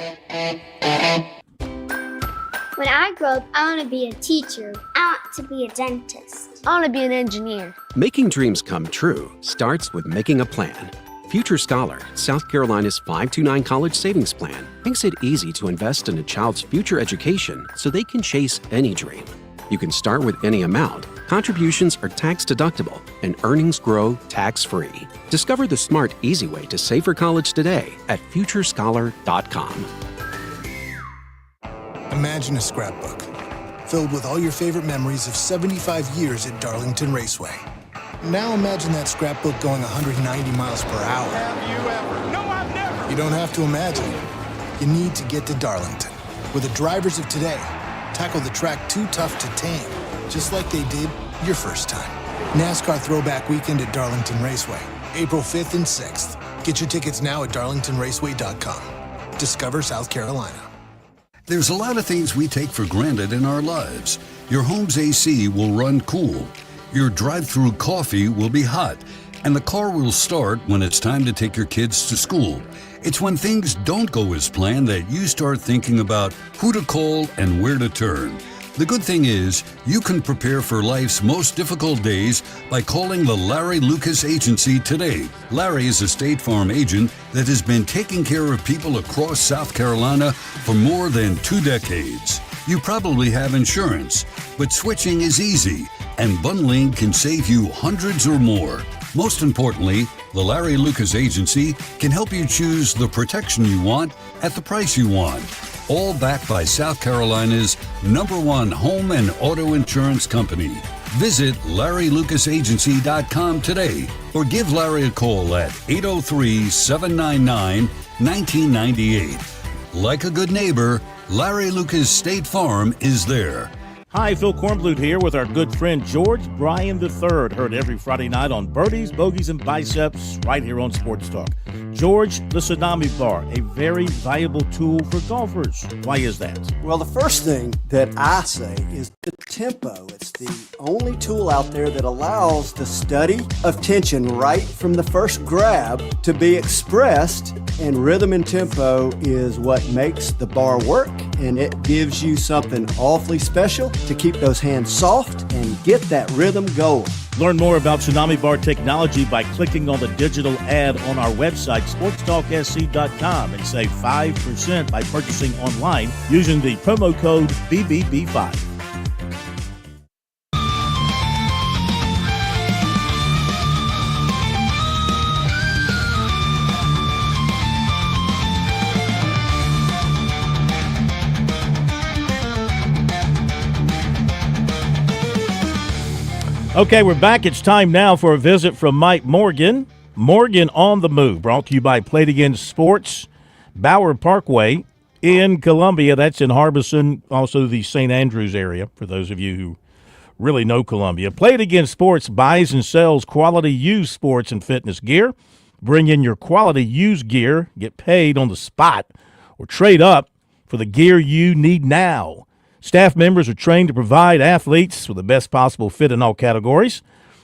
When I grow up, I want to be a teacher. I want to be a dentist. I want to be an engineer. Making dreams come true starts with making a plan. Future Scholar, South Carolina's 529 college savings plan, makes it easy to invest in a child's future education so they can chase any dream. You can start with any amount. Contributions are tax deductible and earnings grow tax-free. Discover the smart, easy way to save for college today at futurescholar.com. Imagine a scrapbook filled with all your favorite memories of 75 years at Darlington Raceway. Now imagine that scrapbook going 190 miles per hour. Have you ever? No, I've never. You don't have to imagine. You need to get to Darlington, where the drivers of today tackle the track too tough to tame, just like they did your first time. NASCAR Throwback Weekend at Darlington Raceway, April 5th and 6th. Get your tickets now at darlingtonraceway.com. Discover South Carolina. There's a lot of things we take for granted in our lives. Your home's AC will run cool. Your drive-through coffee will be hot, and the car will start when it's time to take your kids to school. It's when things don't go as planned that you start thinking about who to call and where to turn. The good thing is, you can prepare for life's most difficult days by calling the Larry Lucas Agency today. Larry is a State Farm agent that has been taking care of people across South Carolina for more than 2 decades. You probably have insurance, but switching is easy, and bundling can save you hundreds or more. Most importantly, the Larry Lucas Agency can help you choose the protection you want at the price you want. All backed by South Carolina's #1 home and auto insurance company. Visit LarryLucasAgency.com today or give Larry a call at 803-799-1998. Like a good neighbor, Larry Lucas State Farm is there. Hi, Phil Kornblut here with our good friend George Bryan III, heard every Friday night on Birdies, Bogeys, and Biceps right here on Sports Talk. George, the Tsunami Bar, a very valuable tool for golfers. Why is that? Well, the first thing that I say is the tempo. It's the only tool out there that allows the study of tension right from the first grab to be expressed, and rhythm and tempo is what makes the bar work, and it gives you something awfully special to keep those hands soft and get that rhythm going. Learn more about Tsunami Bar technology by clicking on the digital ad on our website, SportsTalkSC.com, and save 5% by purchasing online using the promo code BBB5. Okay, we're back. It's time now for a visit from Mike Morgan. Morgan on the Move, brought to you by Play It Again Sports, Bower Parkway in Columbia. That's in Harbison, also the St. Andrews area, for those of you who really know Columbia. Play It Again Sports buys and sells quality used sports and fitness gear. Bring in your quality used gear, get paid on the spot, or trade up for the gear you need now. Staff members are trained to provide athletes with the best possible fit in all categories.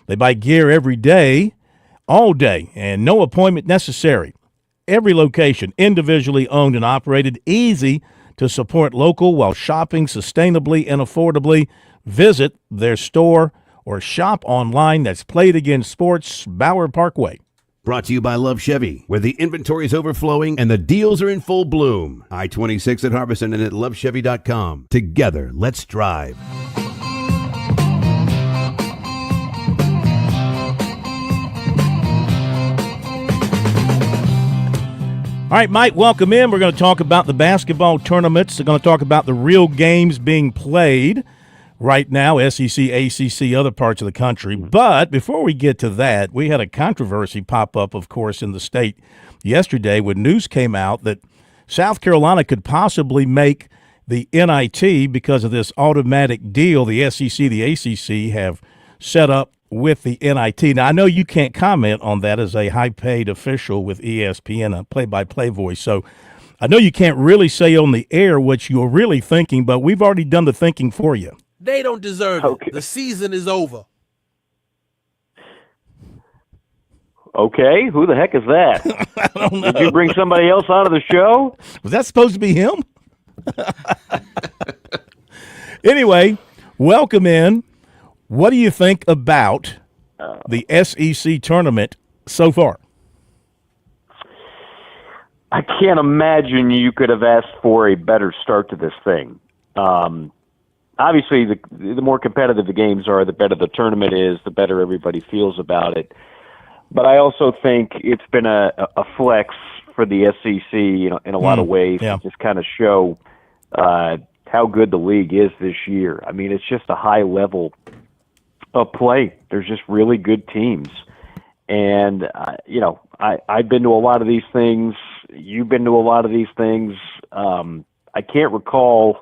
They buy gear every day, all day, and no appointment necessary. Every location individually owned and operated, easy to support local while shopping sustainably and affordably. Visit their store or shop online. That's Play It Again Sports, Bower Parkway. Brought to you by Love Chevy, where the inventory is overflowing and the deals are in full bloom. I-26 at Harbison and at lovechevy.com. Together, let's drive. All right, Mike, welcome in. We're going to talk about the basketball tournaments. We're going to talk about the real games being played right now, SEC, ACC, other parts of the country. But before we get to that, we had a controversy pop up, of course, in the state yesterday when news came out that South Carolina could possibly make the NIT because of this automatic deal the SEC, the ACC have set up with the NIT. Now, I know you can't comment on that as a high-paid official with ESPN, a play-by-play voice, so I know you can't really say on the air what you're really thinking, but we've already done the thinking for you. They don't deserve it. The season is over. Okay, who the heck is that? I don't know. Did you bring somebody else out of the show? Was that supposed to be him? Anyway, welcome in. What do you think about the SEC tournament so far? I can't imagine you could have asked for a better start to this thing. Obviously, the more competitive the games are, the better the tournament is, the better everybody feels about it. But I also think it's been a flex for the SEC, in a lot of ways, to just kind of show how good the league is this year. I mean, it's just a high level of play. There's just really good teams. And, I've been to a lot of these things. You've been to a lot of these things. I can't recall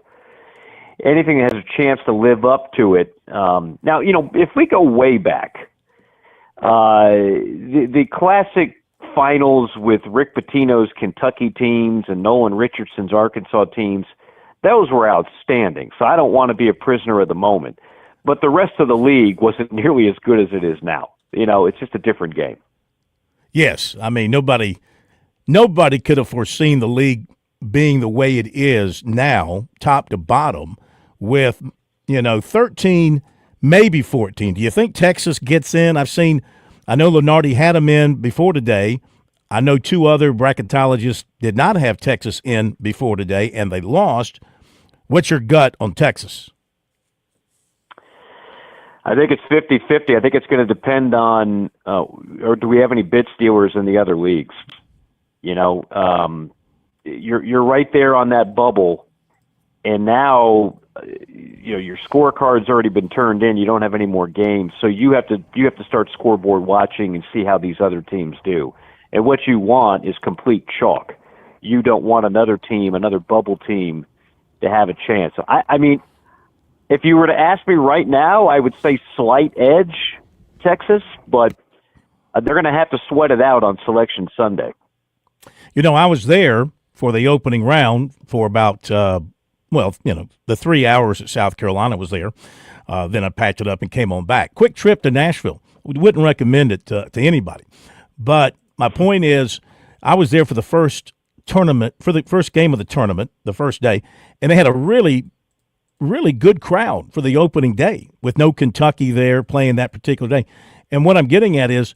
anything that has a chance to live up to it. Now, if we go way back, the classic finals with Rick Pitino's Kentucky teams and Nolan Richardson's Arkansas teams, those were outstanding. So I don't want to be a prisoner of the moment. But the rest of the league wasn't nearly as good as it is now. It's just a different game. Yes. I mean, nobody could have foreseen the league being the way it is now, top to bottom, with, 13, maybe 14. Do you think Texas gets in? I know Lenardi had them in before today. I know two other bracketologists did not have Texas in before today, and they lost. What's your gut on Texas? I think it's 50-50. I think it's going to depend on, or do we have any bid stealers in the other leagues? You're right there on that bubble, and now your scorecard's already been turned in. You don't have any more games, so you have to start scoreboard watching and see how these other teams do. And what you want is complete chalk. You don't want another bubble team, to have a chance. So I mean, if you were to ask me right now, I would say slight edge Texas, but they're going to have to sweat it out on Selection Sunday. I was there for the opening round for about, the 3 hours that South Carolina was there. Then I packed it up and came on back. Quick trip to Nashville. We wouldn't recommend it to anybody. But my point is, I was there for the first tournament, for the first game of the tournament, the first day, and they had a really good crowd for the opening day with no Kentucky there playing that particular day. And what I'm getting at is,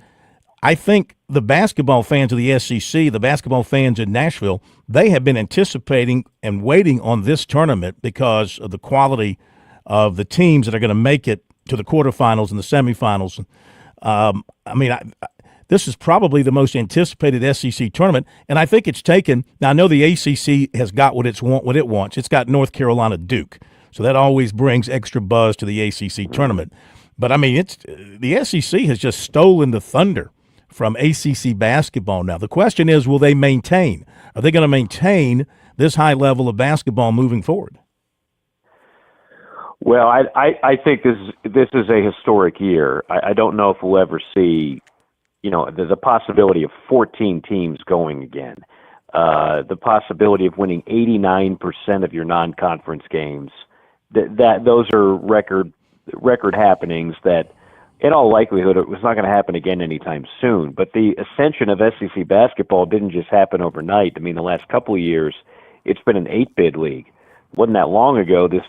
I think the basketball fans of the SEC, the basketball fans in Nashville, they have been anticipating and waiting on this tournament because of the quality of the teams that are going to make it to the quarterfinals and the semifinals. This is probably the most anticipated SEC tournament, and I think it's taken – now, I know the ACC has got what it wants. It's got North Carolina Duke, so that always brings extra buzz to the ACC tournament. But, the SEC has just stolen the thunder from ACC basketball now. The question is, will they maintain? Are they going to maintain this high level of basketball moving forward? Well, I think this is a historic year. I don't know if we'll ever see – there's a possibility of 14 teams going again. The possibility of winning 89% of your non-conference games. That those are record happenings that, in all likelihood, it was not going to happen again anytime soon. But the ascension of SEC basketball didn't just happen overnight. the last couple of years, it's been an 8-bid league. Wasn't that long ago, this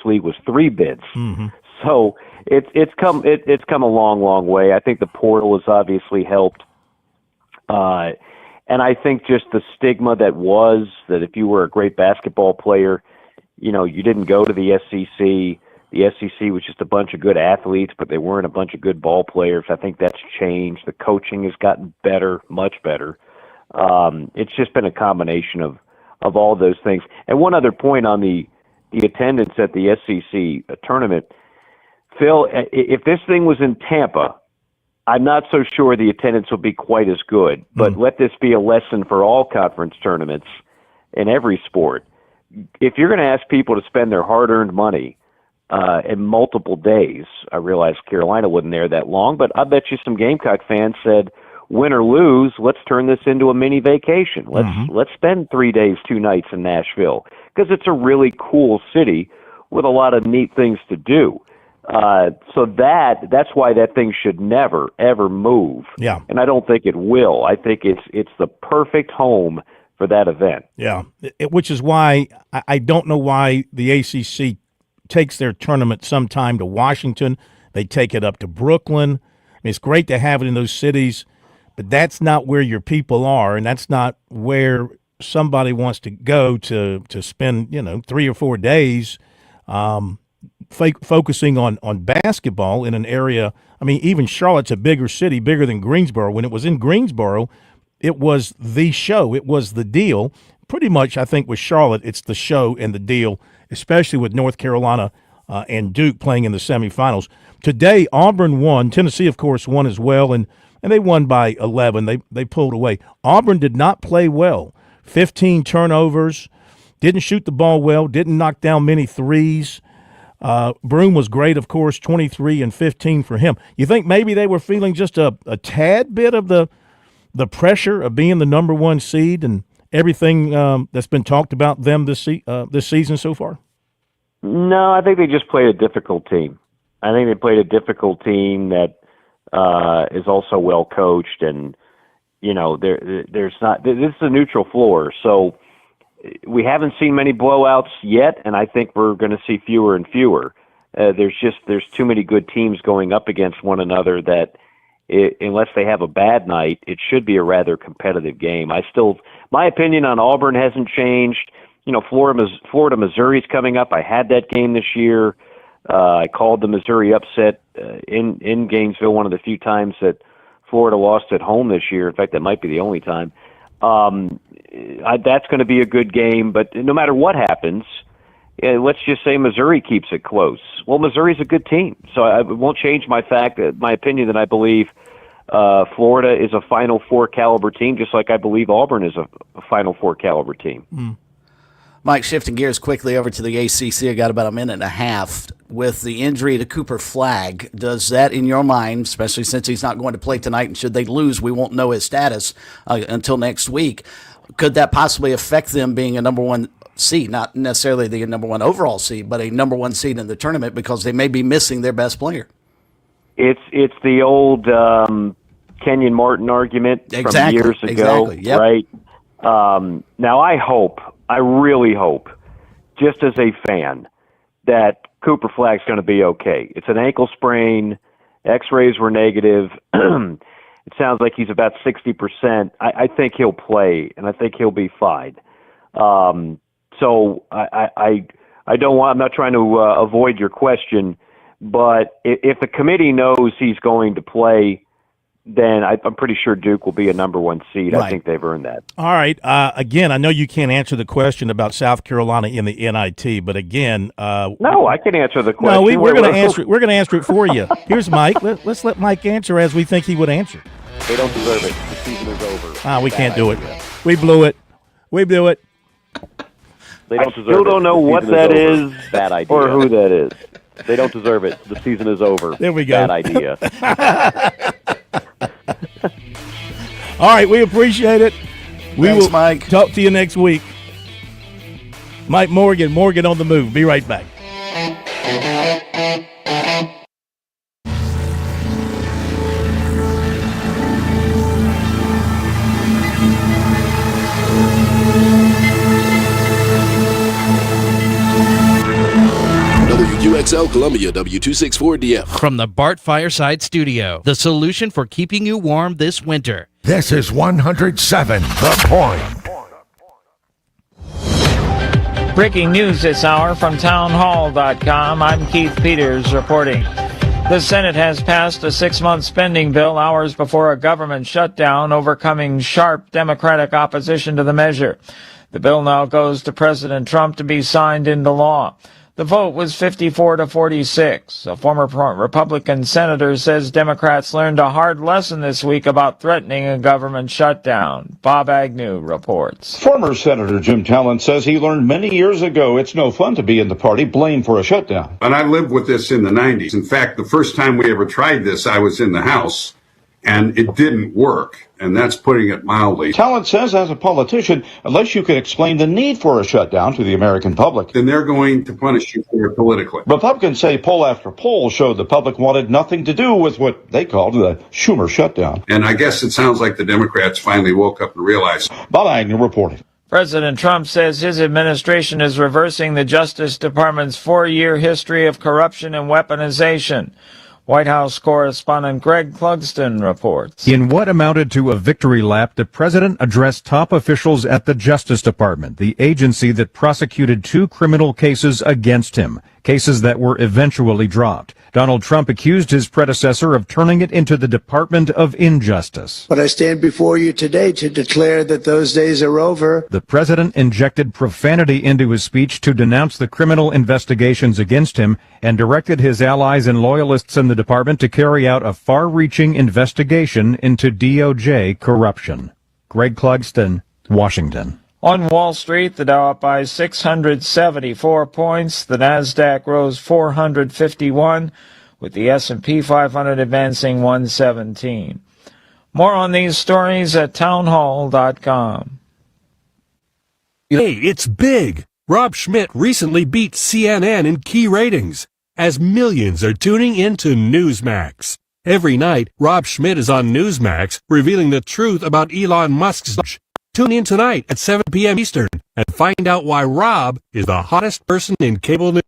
league was 3 bids. Mm-hmm. So it's come a long way. I think the portal has obviously helped, and I think just the stigma that if you were a great basketball player, you didn't go to the SEC. The SEC was just a bunch of good athletes, but they weren't a bunch of good ball players. I think that's changed. The coaching has gotten better, much better. It's just been a combination of all those things. And one other point on the attendance at the SEC tournament, Phil, if this thing was in Tampa, I'm not so sure the attendance will be quite as good. But let this be a lesson for all conference tournaments in every sport. If you're going to ask people to spend their hard-earned money in multiple days, I realize Carolina wasn't there that long, but I bet you some Gamecock fans said, win or lose, let's turn this into a mini vacation. Let's spend 3 days, 2 nights in Nashville, because it's a really cool city with a lot of neat things to do. So that's why that thing should never, ever move. Yeah. And I don't think it will. I think it's the perfect home for that event. Yeah, which is why I don't know why the ACC takes their tournament sometime to Washington. They take it up to Brooklyn. I mean, it's great to have it in those cities, but that's not where your people are, and that's not where somebody wants to go to spend 3 or 4 days focusing on basketball in an area. I mean, even Charlotte's a bigger city, bigger than Greensboro. When it was in Greensboro, it was the show. It was the deal. Pretty much, I think, with Charlotte, it's the show and the deal, especially with North Carolina and Duke playing in the semifinals. Today, Auburn won. Tennessee, of course, won as well, and they won by 11. They pulled away. Auburn did not play well. 15 turnovers, didn't shoot the ball well, didn't knock down many threes. Broome was great, of course, 23 and 15 for him. You think maybe they were feeling just a tad bit of the pressure of being the number 1 seed and everything that's been talked about them this season so far? No, I think they just played a difficult team. I think they played a difficult team that is also well coached, and there's not. This is a neutral floor, so we haven't seen many blowouts yet, and I think we're going to see fewer and fewer. There's too many good teams going up against one another that, unless they have a bad night, it should be a rather competitive game. My opinion on Auburn hasn't changed. Florida, Missouri's coming up. I had that game this year. I called the Missouri upset in Gainesville, one of the few times that Florida lost at home this year. In fact, that might be the only time. That's going to be a good game, but no matter what happens, let's just say Missouri keeps it close. Well, Missouri's a good team, so I won't change my opinion that I believe Florida is a Final Four caliber team, just like I believe Auburn is a Final Four caliber team. Mike, shifting gears quickly over to the ACC, I got about a minute and a half. With the injury to Cooper Flagg, does that, in your mind, especially since he's not going to play tonight, and should they lose, we won't know his status until next week, could that possibly affect them being a number 1 seed, not necessarily the number 1 overall seed, but a number 1 seed in the tournament because they may be missing their best player? It's the old Kenyon Martin argument from years ago, yep. Right? Now, I really hope, just as a fan, that Cooper Flagg's going to be okay. It's an ankle sprain. X-rays were negative. It sounds like he's about 60%. I think he'll play, and I think he'll be fine. So I don't want. I'm not trying to avoid your question, but if the committee knows he's going to play, then I'm pretty sure Duke will be a number 1 seed. Right. I think they've earned that. All right. Again, I know you can't answer the question about South Carolina in the NIT, but again, no, I can answer the question. No, we're going to answer it. We're going to answer it for you. Here's Mike. Let's let Mike answer as we think he would answer. They don't deserve it. The season is over. We can't do it. We blew it. We blew it. They don't deserve it. Still don't know what that is. Bad idea. Or who that is. They don't deserve it. The season is over. There we go. Bad idea. All right, we appreciate it. Thanks, Mike. Talk to you next week. Mike Morgan on the Move. Be right back. WQXL Columbia, W264DF. From the Bart Fireside Studio, the solution for keeping you warm this winter. This is 107 The Point. Breaking news this hour from townhall.com. I'm Keith Peters reporting. The Senate has passed a 6-month spending bill hours before a government shutdown, overcoming sharp Democratic opposition to the measure. The bill now goes to President Trump to be signed into law. The vote was 54-46. A former Republican senator says Democrats learned a hard lesson this week about threatening a government shutdown. Bob Agnew reports. Former Senator Jim Talent says he learned many years ago it's no fun to be in the party blamed for a shutdown. And I lived with this in the 90s. In fact, the first time we ever tried this, I was in the House, and it didn't work. And that's putting it mildly. Talent says, as a politician, unless you can explain the need for a shutdown to the American public, then they're going to punish you for it politically. Republicans say poll after poll showed the public wanted nothing to do with what they called the Schumer shutdown. And I guess it sounds like the Democrats finally woke up and realized. Bob Agnew reporting. President Trump says his administration is reversing the Justice Department's 4-year history of corruption and weaponization. White House correspondent Greg Clugston reports. In what amounted to a victory lap, the president addressed top officials at the Justice Department, the agency that prosecuted 2 criminal cases against him, cases that were eventually dropped. Donald Trump accused his predecessor of turning it into the Department of Injustice. But I stand before you today to declare that those days are over. The president injected profanity into his speech to denounce the criminal investigations against him and directed his allies and loyalists in the department to carry out a far-reaching investigation into DOJ corruption. Greg Clugston, Washington. On Wall Street, the Dow up by 674 points. The Nasdaq rose 451, with the S&P 500 advancing 117. More on these stories at townhall.com. Hey, it's big. Rob Schmidt recently beat CNN in key ratings, as millions are tuning into Newsmax. Every night, Rob Schmidt is on Newsmax, revealing the truth about Elon Musk's. Tune in tonight at 7 p.m. Eastern and find out why Rob is the hottest person in cable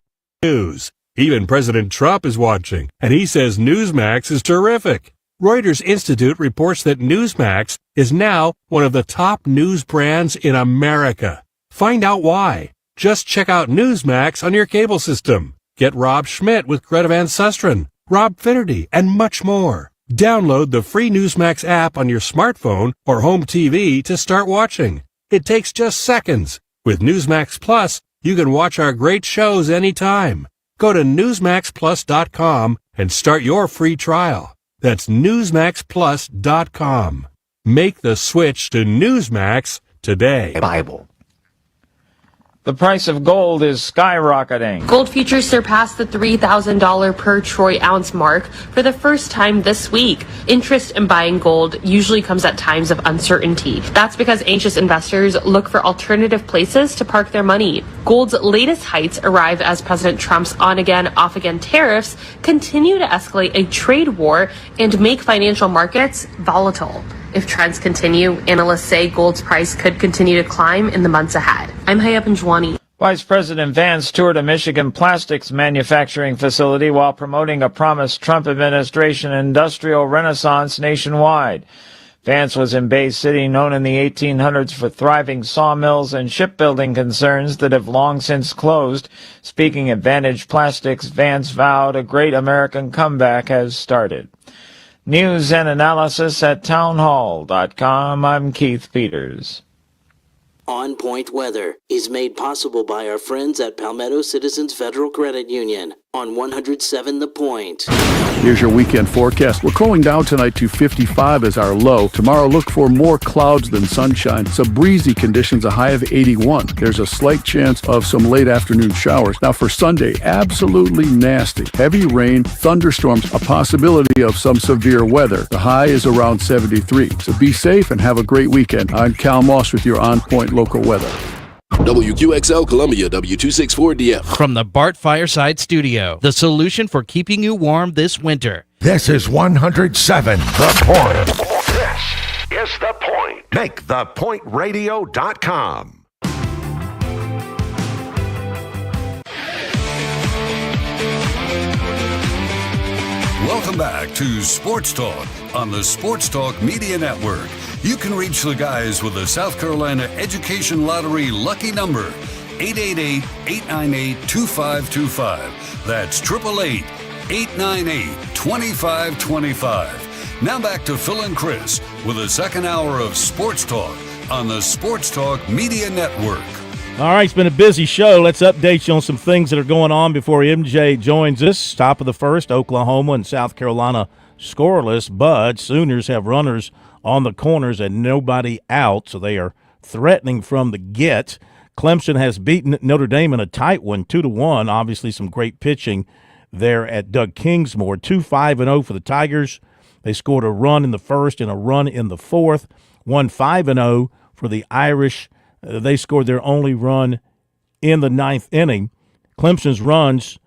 news. Even President Trump is watching, and he says Newsmax is terrific. Reuters Institute reports that Newsmax is now one of the top news brands in America. Find out why. Just check out Newsmax on your cable system. Get Rob Schmidt with Greta Van Susteren, Rob Finnerty, and much more. Download the free Newsmax app on your smartphone or home TV to start watching. It takes just seconds. With Newsmax Plus, you can watch our great shows anytime. Go to NewsmaxPlus.com and start your free trial. That's NewsmaxPlus.com. Make the switch to Newsmax today. Bible. The price of gold is skyrocketing. Gold futures surpassed the $3,000 per troy ounce mark for the first time this week. Interest in buying gold usually comes at times of uncertainty. That's because anxious investors look for alternative places to park their money. Gold's latest heights arrive as President Trump's on-again, off-again tariffs continue to escalate a trade war and make financial markets volatile. If trends continue, analysts say gold's price could continue to climb in the months ahead. I'm Hayap Njwani. Vice President Vance toured a Michigan plastics manufacturing facility while promoting a promised Trump administration industrial renaissance nationwide. Vance was in Bay City, known in the 1800s for thriving sawmills and shipbuilding concerns that have long since closed. Speaking at Vantage Plastics, Vance vowed a great American comeback has started. News and analysis at townhall.com. I'm Keith Peters. On Point Weather is made possible by our friends at Palmetto Citizens Federal Credit Union on 107 The Point. Here's your weekend forecast. We're cooling down tonight to 55 as our low. Tomorrow, look for more clouds than sunshine. Some breezy conditions, a high of 81. There's a slight chance of some late afternoon showers. Now for Sunday, absolutely nasty. Heavy rain, thunderstorms, a possibility of some severe weather. The high is around 73. So be safe and have a great weekend. I'm Cal Moss with your On Point local weather. WQXL Columbia, W264DF. From the Bart Fireside Studio, the solution for keeping you warm this winter. This is 107 The Point. This is The Point. Make thepointradio.com. Welcome back to Sports Talk on the Sports Talk Media Network. You can reach the guys with the South Carolina Education Lottery lucky number, 888-898-2525. That's 888 898-2525. Now back to Phil and Chris with the second hour of Sports Talk on the Sports Talk Media Network. All right, it's been a busy show. Let's update you on some things that are going on before MJ joins us. Top of the first, Oklahoma and South Carolina scoreless, but Sooners have runners on the corners and nobody out, so they are threatening from the get. Clemson has beaten Notre Dame in a tight one, 2-1. Obviously some great pitching there at Doug Kingsmore. 2-5-0 for the Tigers. They scored a run in the first and a run in the fourth. 1-5-0 for the Irish. They scored their only run in the ninth inning. Clemson's runs,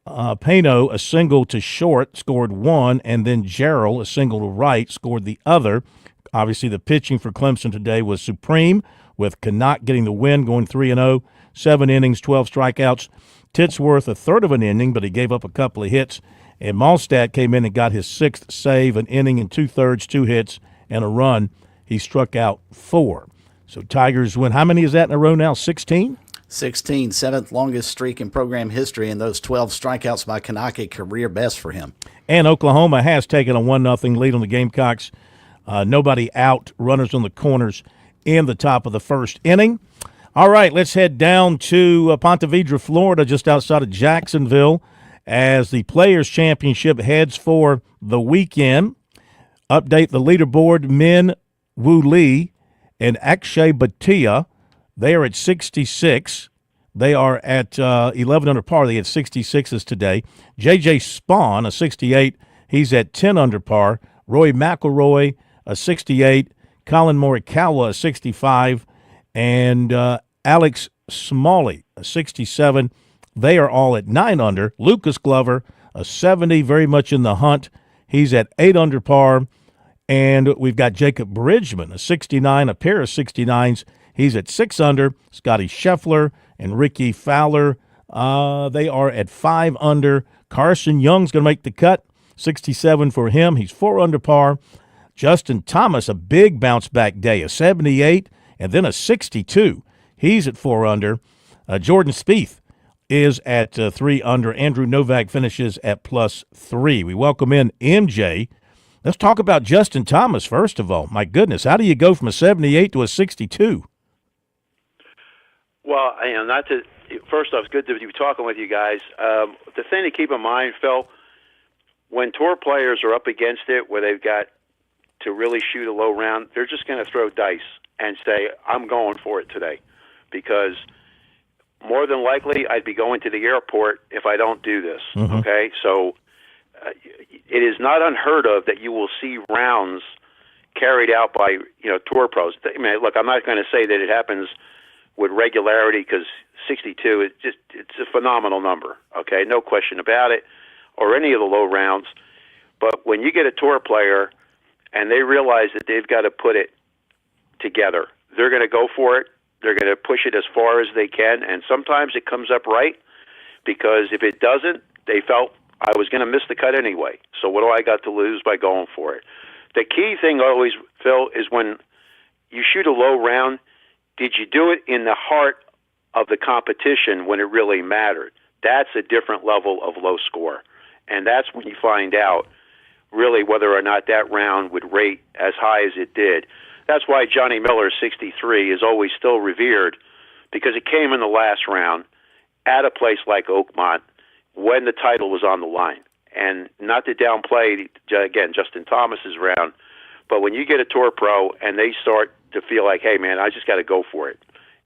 Pano, a single to short, scored one, and then Jarrell, a single to right, scored the other. Obviously, the pitching for Clemson today was supreme, with Connacht getting the win, going 3-0, 7 innings, 12 strikeouts. Titsworth, a third of an inning, but he gave up a couple of hits. And Malstadt came in and got his sixth save, an inning and 2/3, 2 hits, and a run. He struck out 4. So Tigers win. How many is that in a row now? 16? 16, seventh longest streak in program history, and those 12 strikeouts by Kanaka, career best for him. And Oklahoma has taken a 1-0 lead on the Gamecocks. Nobody out, runners on the corners in the top of the first inning. All right, let's head down to Ponte Vedra, Florida, just outside of Jacksonville, as the Players' Championship heads for the weekend. Update the leaderboard, Min Woo Lee and Akshay Bhatia, they are at 66. They are at 11 under par. They had 66s today. J.J. Spawn, a 68. He's at 10 under par. Roy McIlroy, a 68. Colin Morikawa, a 65. And Alex Smalley, a 67. They are all at 9 under. Lucas Glover, a 70, very much in the hunt. He's at 8 under par. And we've got Jacob Bridgman, a 69, a pair of 69s. He's at 6 under. Scotty Scheffler and Ricky Fowler, they are at 5 under. Carson Young's going to make the cut, 67 for him. He's 4 under par. Justin Thomas, a big bounce-back day, a 78, and then a 62. He's at 4 under. Jordan Spieth is at 3 under. Andrew Novak finishes at +3. We welcome in MJ. Let's talk about Justin Thomas, first of all. My goodness, how do you go from a 78 to a 62? Well, first off, it's good to be talking with you guys. The thing to keep in mind, Phil, when tour players are up against it, where they've got to really shoot a low round, they're just going to throw dice and say, I'm going for it today. Because more than likely, I'd be going to the airport if I don't do this, okay? So it is not unheard of that you will see rounds carried out by tour pros. I mean, look, I'm not going to say that it happens with regularity, because 62 it's a phenomenal number. Okay, no question about it, or any of the low rounds. But when you get a tour player and they realize that they've got to put it together, they're going to go for it. They're going to push it as far as they can, and sometimes it comes up right, because if it doesn't, they felt I was going to miss the cut anyway. So what do I got to lose by going for it? The key thing always, Phil, is when you shoot a low round, did you do it in the heart of the competition when it really mattered? That's a different level of low score. And that's when you find out really whether or not that round would rate as high as it did. That's why Johnny Miller's 63 is always still revered, because it came in the last round at a place like Oakmont when the title was on the line. And not to downplay, again, Justin Thomas's round, but when you get a tour pro and they start to feel like, hey, man, I just got to go for it.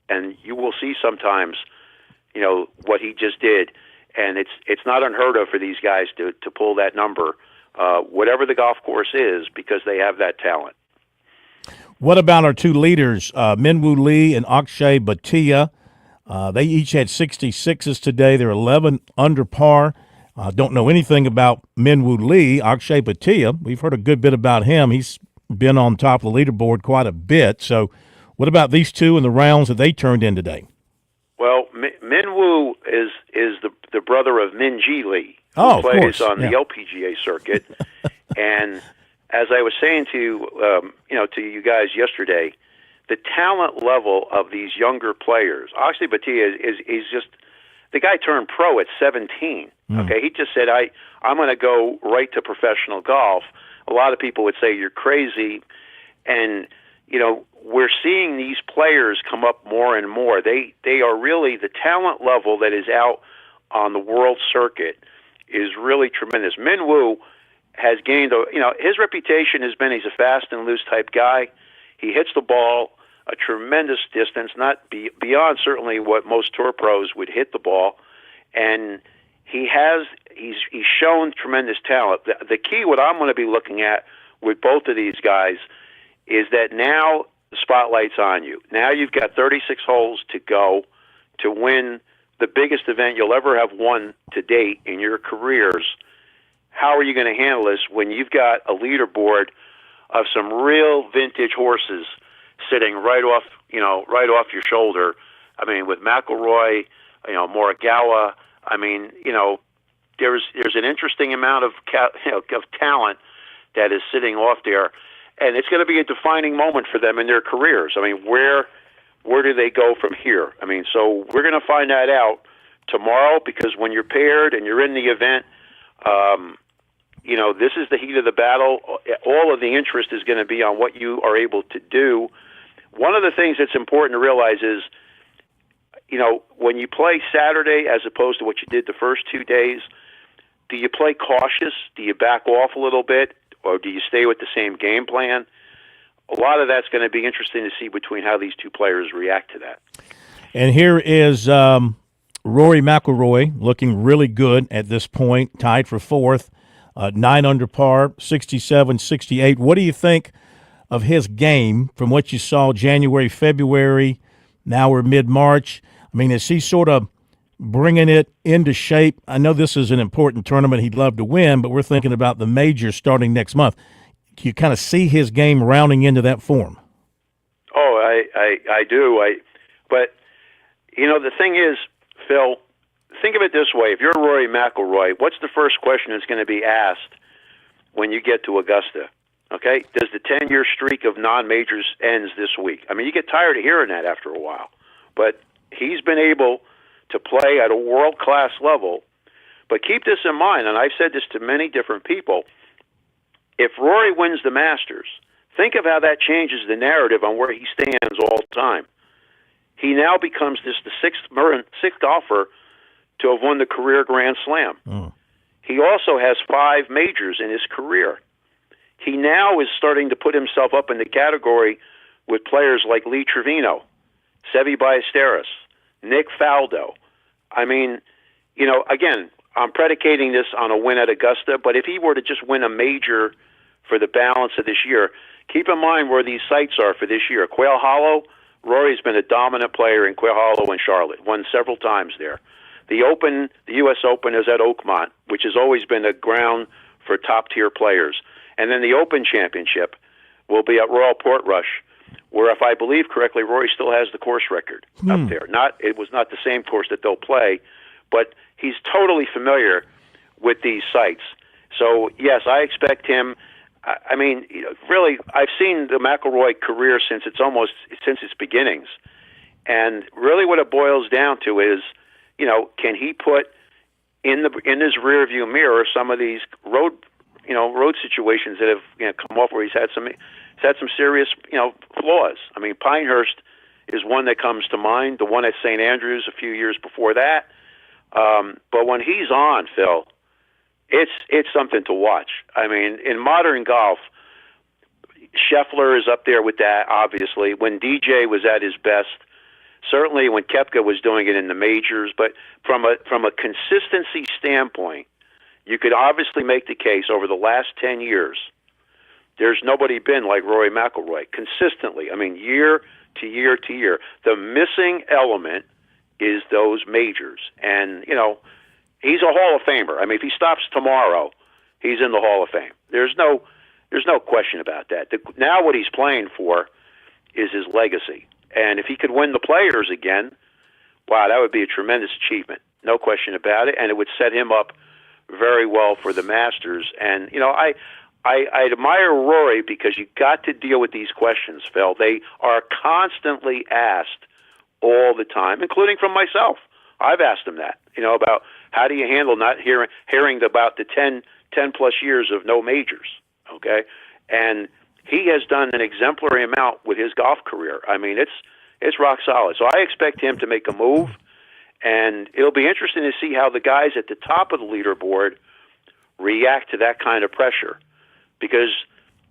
And you will see sometimes, what he just did. And it's not unheard of for these guys to pull that number, whatever the golf course is, because they have that talent. What about our two leaders, Min Woo Lee and Akshay Bhatia? They each had 66s today. They're 11 under par. Don't know anything about Min Woo Lee. Akshay Bhatia, we've heard a good bit about him. He's been on top of the leaderboard quite a bit. So what about these two and the rounds that they turned in today? Well, Min Woo is the brother of Min Ji Lee, who plays on the LPGA circuit. And as I was saying to you guys yesterday, the talent level of these younger players. Akshay Bhatia is just the guy turned pro at 17. Okay, he just said, I'm going to go right to professional golf. A lot of people would say you're crazy, and we're seeing these players come up more and more. They are really, the talent level that is out on the world circuit is really tremendous. Min Woo has gained, his reputation has been he's a fast and loose type guy. He hits the ball a tremendous distance, not beyond certainly what most tour pros would hit the ball, and he's shown tremendous talent. The key, what I'm going to be looking at with both of these guys, is that now the spotlight's on you. Now you've got 36 holes to go to win the biggest event you'll ever have won to date in your careers. How are you going to handle this when you've got a leaderboard of some real vintage horses sitting right off your shoulder? I mean, with McIlroy, Morikawa. I mean, there's an interesting amount of talent that is sitting off there, and it's going to be a defining moment for them in their careers. I mean, where do they go from here? I mean, so we're going to find that out tomorrow, because when you're paired and you're in the event, this is the heat of the battle. All of the interest is going to be on what you are able to do. One of the things that's important to realize is, when you play Saturday as opposed to what you did the first 2 days, do you play cautious? Do you back off a little bit? Or do you stay with the same game plan? A lot of that's going to be interesting to see between how these two players react to that. And here is Rory McIlroy looking really good at this point, tied for fourth, 9 under par, 67, 68. What do you think of his game from what you saw January, February? Now we're mid-March. I mean, is he sort of bringing it into shape? I know this is an important tournament he'd love to win, but we're thinking about the major starting next month. You kind of see his game rounding into that form. Oh, I do. But the thing is, Phil, think of it this way. If you're Rory McIlroy, what's the first question that's going to be asked when you get to Augusta? Okay? Does the 10-year streak of non-majors ends this week? I mean, you get tired of hearing that after a while. But he's been able to play at a world-class level. But keep this in mind, and I've said this to many different people, if Rory wins the Masters, think of how that changes the narrative on where he stands all the time. He now becomes the sixth golfer to have won the career Grand Slam. He also has 5 majors in his career. He now is starting to put himself up in the category with players like Lee Trevino, Seve Ballesteros, Nick Faldo. I mean, again, I'm predicating this on a win at Augusta, but if he were to just win a major for the balance of this year, keep in mind where these sites are for this year. Quail Hollow, Rory's been a dominant player in Quail Hollow and Charlotte, won several times there. The Open, the U.S. Open, is at Oakmont, which has always been a ground for top-tier players. And then the Open Championship will be at Royal Portrush, where, if I believe correctly, Rory still has the course record up there. It was not the same course that they'll play, but he's totally familiar with these sites. So, yes, I expect him. I mean, really, I've seen the McIlroy career since its beginnings. And really what it boils down to is, can he put in his rearview mirror some of these road situations that have come off where he's had some serious flaws. I mean, Pinehurst is one that comes to mind. The one at St. Andrews a few years before that. But when he's on, Phil, it's something to watch. I mean, in modern golf, Scheffler is up there with that. Obviously, when DJ was at his best. Certainly when Koepka was doing it in the majors, but from a consistency standpoint, you could obviously make the case over the last 10 years, there's nobody been like Rory McIlroy consistently. I mean, year to year to year. The missing element is those majors. And, he's a Hall of Famer. I mean, if he stops tomorrow, he's in the Hall of Fame. There's no question about that. Now what he's playing for is his legacy. And if he could win the Players again, wow, that would be a tremendous achievement. No question about it. And it would set him up very well for the Masters. And, I admire Rory because you got to deal with these questions, Phil. They are constantly asked all the time, including from myself. I've asked him that, about how do you handle not hearing about the 10 plus years of no majors, okay? And he has done an exemplary amount with his golf career. I mean, it's rock solid. So I expect him to make a move, and it'll be interesting to see how the guys at the top of the leaderboard react to that kind of pressure, because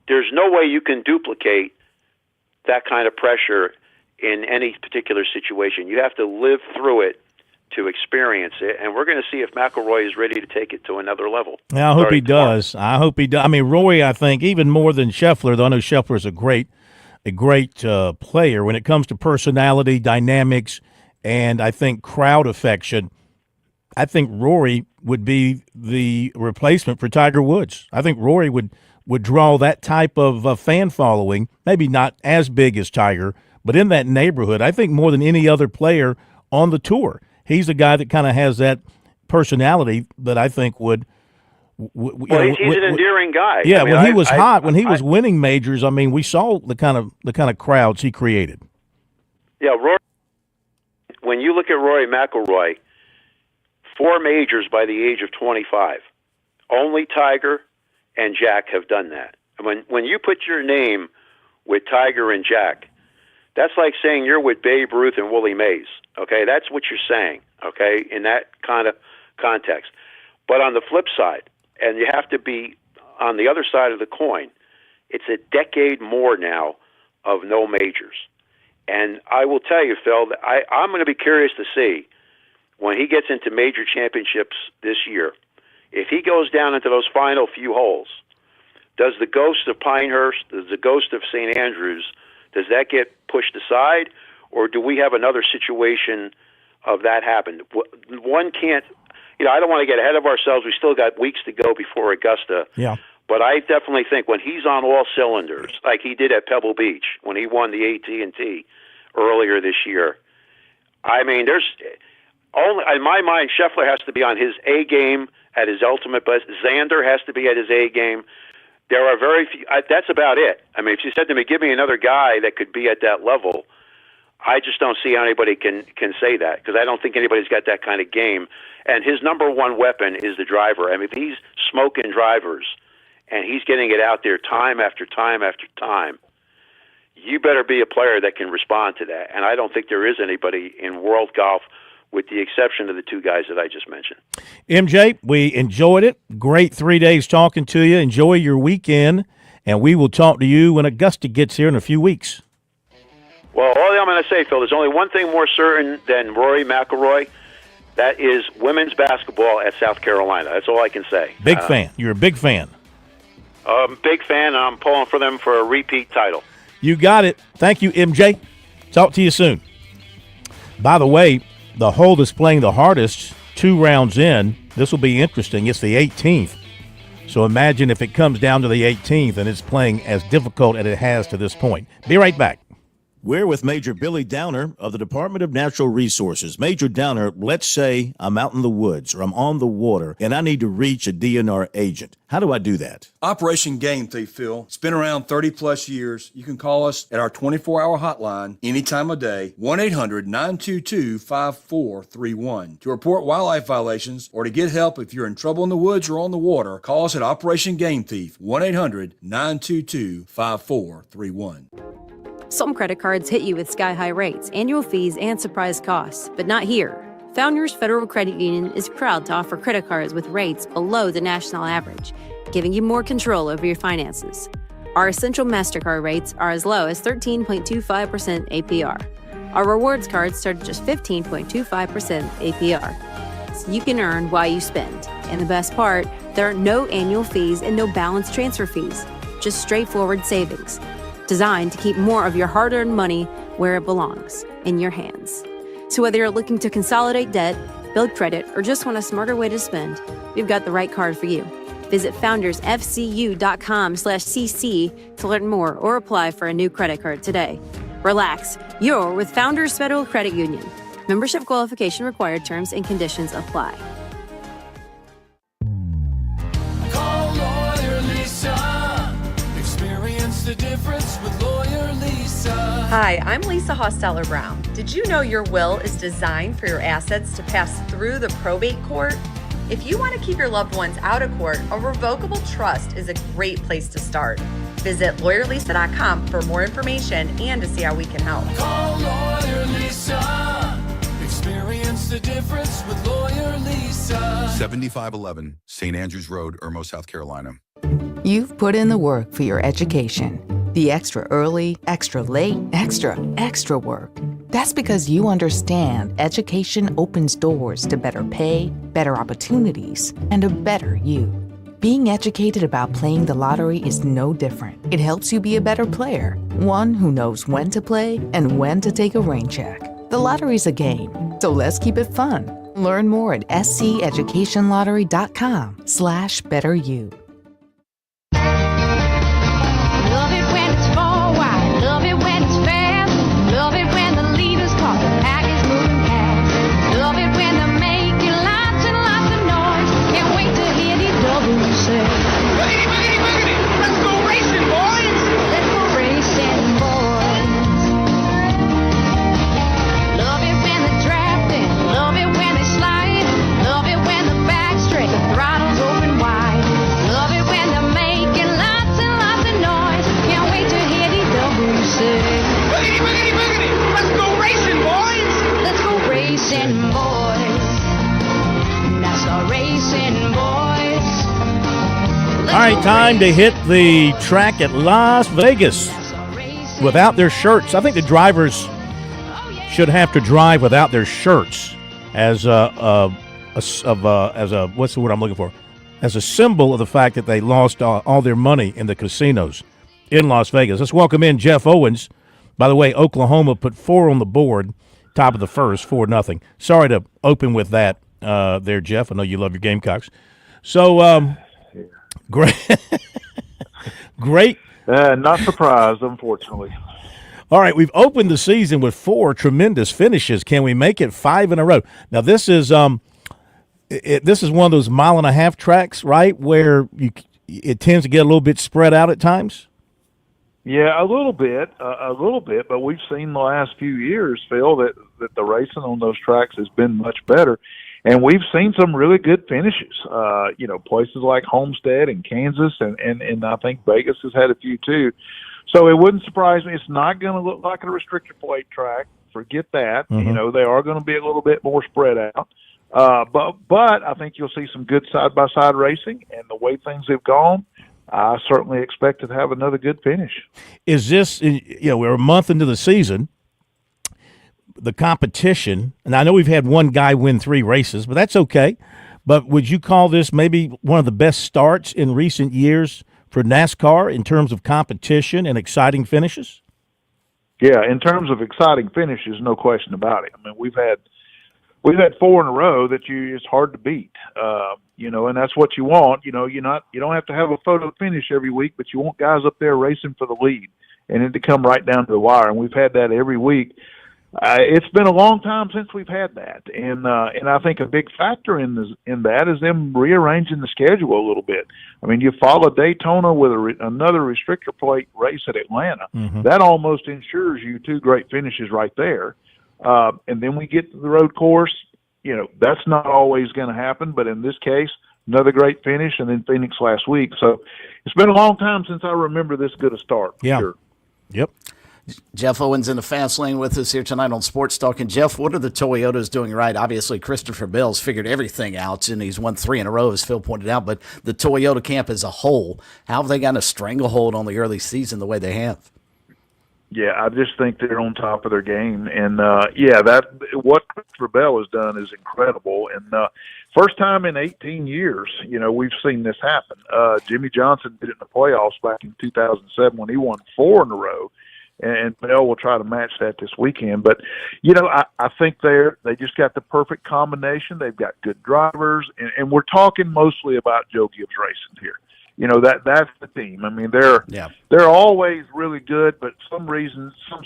there's no way you can duplicate that kind of pressure in any particular situation. You have to live through it to experience it, and we're going to see if McIlroy is ready to take it to another level. I hope he does. I hope he does. I mean, Rory, I think, even more than Scheffler, though I know Scheffler is a great player when it comes to personality, dynamics, and I think crowd affection. I think Rory would be the replacement for Tiger Woods. I think Rory would draw that type of fan following, maybe not as big as Tiger, but in that neighborhood. I think more than any other player on the tour. He's the guy that kind of has that personality that I think would. He's an endearing guy. Yeah, when he was hot, when he was winning majors, I mean, we saw the kind of crowds he created. Yeah, Rory. When you look at Rory McIlroy, 4 majors by the age of 25. Only Tiger and Jack have done that. When you put your name with Tiger and Jack, that's like saying you're with Babe Ruth and Willie Mays. Okay, that's what you're saying. Okay, in that kind of context. But on the flip side, and you have to be on the other side of the coin, it's a decade more now of no majors. And I will tell you, Phil, that I'm going to be curious to see when he gets into major championships this year, if he goes down into those final few holes, does the ghost of Pinehurst, does the ghost of St. Andrews, does that get pushed aside, or do we have another situation of that happen? One can't, I don't want to get ahead of ourselves. We still got weeks to go before Augusta. Yeah. But I definitely think when he's on all cylinders, like he did at Pebble Beach when he won the AT&T earlier this year, I mean, there's only, in my mind, Scheffler has to be on his A game at his ultimate best. Xander has to be at his A game. There are very few. That's about it. I mean, if you said to me, give me another guy that could be at that level, I just don't see how anybody can say that, because I don't think anybody's got that kind of game. And his number one weapon is the driver. I mean, if he's smoking drivers and he's getting it out there time after time after time, you better be a player that can respond to that. And I don't think there is anybody in world golf, with the exception of the 2 guys that I just mentioned. MJ, we enjoyed it. Great 3 days talking to you. Enjoy your weekend, and we will talk to you when Augusta gets here in a few weeks. Well, all I'm going to say, Phil, there's only one thing more certain than Rory McIlroy. That is women's basketball at South Carolina. That's all I can say. Big fan. You're a big fan. Big fan, and I'm pulling for them for a repeat title. You got it. Thank you, MJ. Talk to you soon. By the way, the hole that's playing the hardest, 2 rounds in, this will be interesting. It's the 18th. So imagine if it comes down to the 18th and it's playing as difficult as it has to this point. Be right back. We're with Major Billy Downer of the Department of Natural Resources. Major Downer, let's say I'm out in the woods or I'm on the water and I need to reach a DNR agent. How do I do that? Operation Game Thief, Phil. It's been around 30-plus years. You can call us at our 24-hour hotline any time of day, 1-800-922-5431. To report wildlife violations or to get help if you're in trouble in the woods or on the water, call us at Operation Game Thief, 1-800-922-5431. Some credit cards hit you with sky-high rates, annual fees, and surprise costs, but not here. Founders Federal Credit Union is proud to offer credit cards with rates below the national average, giving you more control over your finances. Our Essential MasterCard rates are as low as 13.25% APR. Our rewards cards start at just 15.25% APR. So you can earn while you spend. And the best part, there are no annual fees and no balance transfer fees, just straightforward savings, designed to keep more of your hard-earned money where it belongs, in your hands. So whether you're looking to consolidate debt, build credit, or just want a smarter way to spend, we've got the right card for you. Visit foundersfcu.com/cc to learn more or apply for a new credit card today. Relax, you're with Founders Federal Credit Union. Membership qualification required. Terms and conditions apply. Call Lawyer Lisa. Experience the difference with Lawyer Lisa. Hi, I'm Lisa Hosteller Brown. Did you know your will is designed for your assets to pass through the probate court? If you want to keep your loved ones out of court, a revocable trust is a great place to start. Visit lawyerlisa.com for more information and to see how we can help. Call Lawyer Lisa. Experience the difference with Lawyer Lisa. 7511 St. Andrews Road, Irmo, South Carolina. You've put in the work for your education. The extra early, extra late, extra work. That's because you understand education opens doors to better pay, better opportunities, and a better you. Being educated about playing the lottery is no different. It helps you be a better player, one who knows when to play and when to take a rain check. The lottery's a game, so let's keep it fun. Learn more at sceducationlottery.com/betteryou. Love it when it's forward, love it when it's fast, love it when the leader's caught, the pack is moving past. Love it when they're making lots and lots of noise. Can't wait to hear these doubles say. Boogity, boogity, boogity, let's go racing, boys! Let's go racing, boys. Love it when they're drafting, love it when they slide, love it when the back's straight, the throttle's open wide. Love it when they're making lots and lots of noise. Can't wait to hear these doubles say. Boogity, boogity, boogity, let's go racing, boys! Let's go racing, boys. NASCAR racing, boys. All right, time to hit the track at Las Vegas without their shirts. I think the drivers should have to drive without their shirts as what's the word I'm looking for? As a symbol of the fact that they lost all their money in the casinos in Las Vegas. Let's welcome in Jeff Owens. By the way, Oklahoma put 4 on the board, top of the first, 4-0. Sorry to open with that there, Jeff. I know you love your Gamecocks. So, great. Great. Not surprised, unfortunately. All right, we've opened the season with 4 tremendous finishes. Can we make it 5 in a row? Now, this is this is one of those mile-and-a-half tracks, right, where it tends to get a little bit spread out at times? Yeah, a little bit, but we've seen the last few years, Phil, that the racing on those tracks has been much better, and we've seen some really good finishes. Places like Homestead and Kansas, and I think Vegas has had a few too. So it wouldn't surprise me. It's not going to look like a restrictor plate track. Forget that. Mm-hmm. They are going to be a little bit more spread out. But I think you'll see some good side-by-side racing, and the way things have gone, I certainly expect to have another good finish. Is this, we're a month into the season, the competition, and I know we've had one guy win 3 races, but that's okay. But would you call this maybe one of the best starts in recent years for NASCAR in terms of competition and exciting finishes? Yeah, in terms of exciting finishes, no question about it. I mean, we've had 4 in a row that it's hard to beat. And that's what you want. You don't have to have a photo finish every week, but you want guys up there racing for the lead and it to come right down to the wire. And we've had that every week. It's been a long time since we've had that, and I think a big factor in that is them rearranging the schedule a little bit. I mean, you follow Daytona with another restrictor plate race at Atlanta. Mm-hmm. That almost ensures you 2 great finishes right there. And then we get to the road course. That's not always going to happen, but in this case, another great finish, and then Phoenix last week. So it's been a long time since I remember this good a start. For sure. Yep. Jeff Owens in the fast lane with us here tonight on Sports Talk. And Jeff, what are the Toyotas doing right? Obviously, Christopher Bell's figured everything out, and he's won 3 in a row, as Phil pointed out. But the Toyota camp as a whole, how have they got a stranglehold on the early season the way they have? Yeah, I just think they're on top of their game, and what Christopher Bell has done is incredible. And first time in 18 years, we've seen this happen. Jimmy Johnson did it in the playoffs back in 2007 when he won 4 in a row. And Bell will try to match that this weekend. But, I think they just got the perfect combination. They've got good drivers, and we're talking mostly about Joe Gibbs Racing here. That's the team. I mean, they're always really good, but some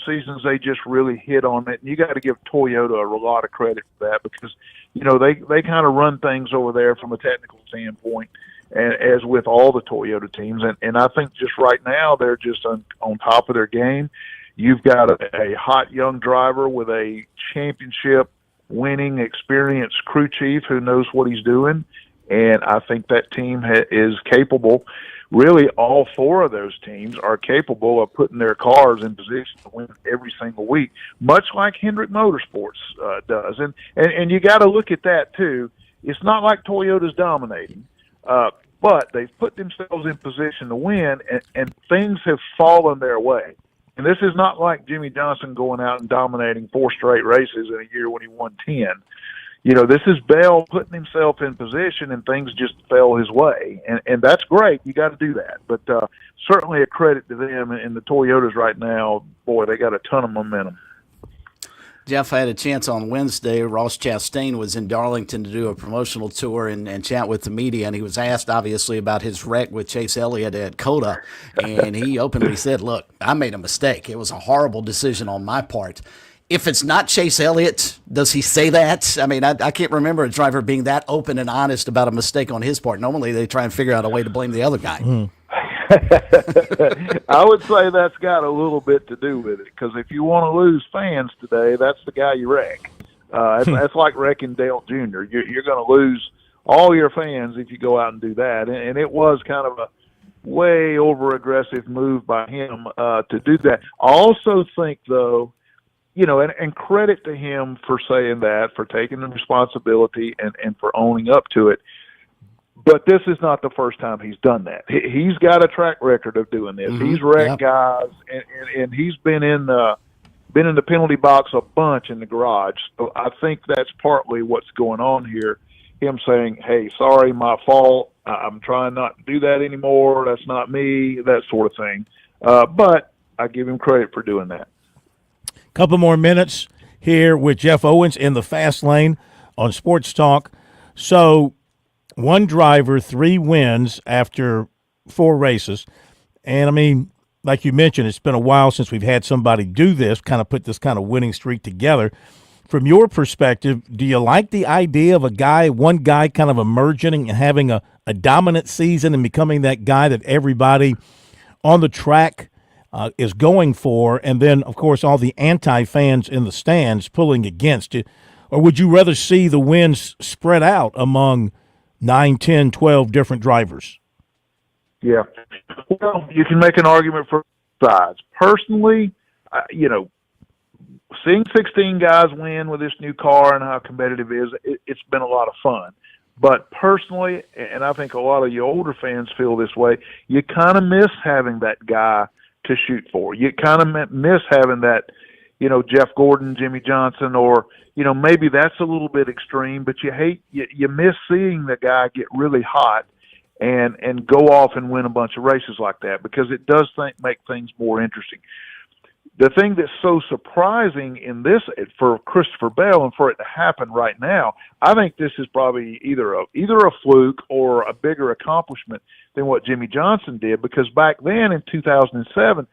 seasons they just really hit on it. And you got to give Toyota a lot of credit for that because, they kind of run things over there from a technical standpoint, as with all the Toyota teams. And I think just right now they're just on top of their game. You've got a hot young driver with a championship-winning, experienced crew chief who knows what he's doing, and I think that team is capable. Really, all four of those teams are capable of putting their cars in position to win every single week, much like Hendrick Motorsports does. And you got to look at that, too. It's not like Toyota's dominating, but they've put themselves in position to win, and things have fallen their way. And this is not like Jimmy Johnson going out and dominating 4 straight races in a year when he won 10. You know, this is Bell putting himself in position, and things just fell his way. And that's great. You got to do that. But certainly a credit to them. And the Toyotas right now, boy, they got a ton of momentum. Jeff, I had a chance on Wednesday. Ross Chastain was in Darlington to do a promotional tour and chat with the media, and he was asked, obviously, about his wreck with Chase Elliott at COTA, and he openly said, look, I made a mistake. It was a horrible decision on my part. If it's not Chase Elliott, does he say that? I mean, I can't remember a driver being that open and honest about a mistake on his part. Normally, they try and figure out a way to blame the other guy. I would say that's got a little bit to do with it, because if you want to lose fans today, that's the guy you wreck. That's like wrecking Dale Jr. You're going to lose all your fans if you go out and do that. And it was kind of a way over-aggressive move by him to do that. I also think, though, you know, and credit to him for saying that, for taking the responsibility and for owning up to it. But this is not the first time he's done that. He's got a track record of doing this. Mm-hmm. He's wrecked guys, and he's been in the penalty box a bunch in the garage. So I think that's partly what's going on here. Him saying, "Hey, sorry, my fault. I'm trying not to do that anymore. That's not me." That sort of thing. But I give him credit for doing that. Couple more minutes here with Jeff Owens in the fast lane on Sports Talk. So, one driver, 3 wins after 4 races. And, I mean, like you mentioned, it's been a while since we've had somebody do this, kind of put this kind of winning streak together. From your perspective, do you like the idea of one guy kind of emerging and having a dominant season and becoming that guy that everybody on the track is going for, and then, of course, all the anti-fans in the stands pulling against it? Or would you rather see the wins spread out among 9, 10, 12 different drivers? Yeah. Well, you can make an argument for sides. Personally, you know, seeing 16 guys win with this new car and how competitive it is, it's been a lot of fun. But personally, and I think a lot of you older fans feel this way, you kind of miss having that guy to shoot for. You kind of miss having that, you know, Jeff Gordon, Jimmy Johnson, or, you know, maybe that's a little bit extreme, but you miss seeing the guy get really hot and go off and win a bunch of races like that, because it does make things more interesting. The thing that's so surprising in this for Christopher Bell and for it to happen right now, I think this is probably either a fluke or a bigger accomplishment than what Jimmy Johnson did, because back then in 2007,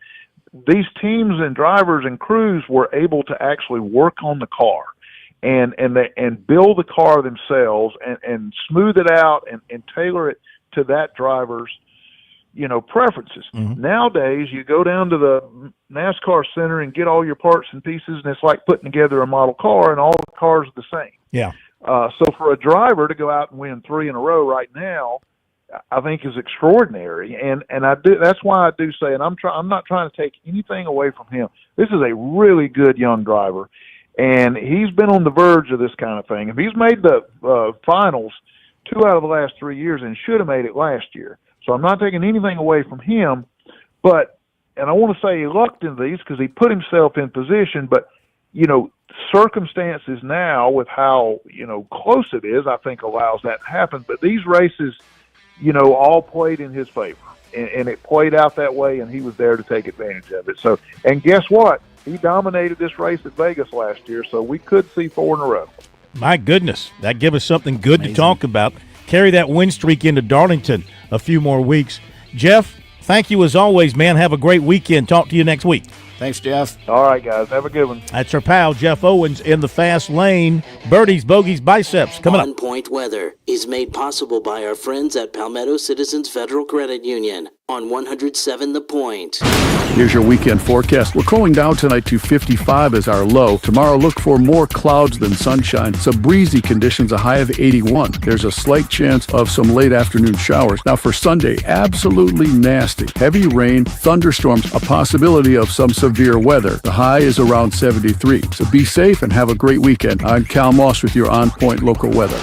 these teams and drivers and crews were able to actually work on the car and build the car themselves and smooth it out and tailor it to that driver's, you know, preferences. Mm-hmm. Nowadays, you go down to the NASCAR center and get all your parts and pieces, and it's like putting together a model car, and all the cars are the same. Yeah. So for a driver to go out and win 3 in a row right now, I think is extraordinary, and I do. That's why I do say, and I'm not trying to take anything away from him. This is a really good young driver, and he's been on the verge of this kind of thing. If he's made the finals 2 out of the last 3 years, and should have made it last year. So I'm not taking anything away from him, and I want to say he lucked into these because he put himself in position, but, you know, circumstances now with how, you know, close it is, I think allows that to happen. But these races, you know, all played in his favor, and it played out that way, and he was there to take advantage of it. So, and guess what? He dominated this race at Vegas last year, so we could see 4 in a row. My goodness, that give us something good to talk about. Carry that win streak into Darlington a few more weeks. Jeff, thank you as always, man. Have a great weekend. Talk to you next week. Thanks, Jeff. All right, guys. Have a good one. That's our pal, Jeff Owens, in the fast lane. Birdies, bogeys, biceps. Coming up. On Point Weather is made possible by our friends at Palmetto Citizens Federal Credit Union. on 107 The Point. Here's your weekend forecast. We're cooling down tonight to 55 as our low. Tomorrow, look for more clouds than sunshine. Some breezy conditions, a high of 81. There's a slight chance of some late afternoon showers. Now for Sunday, absolutely nasty. Heavy rain, thunderstorms, a possibility of some severe weather. The high is around 73. So be safe and have a great weekend. I'm Cal Moss with your On Point local weather.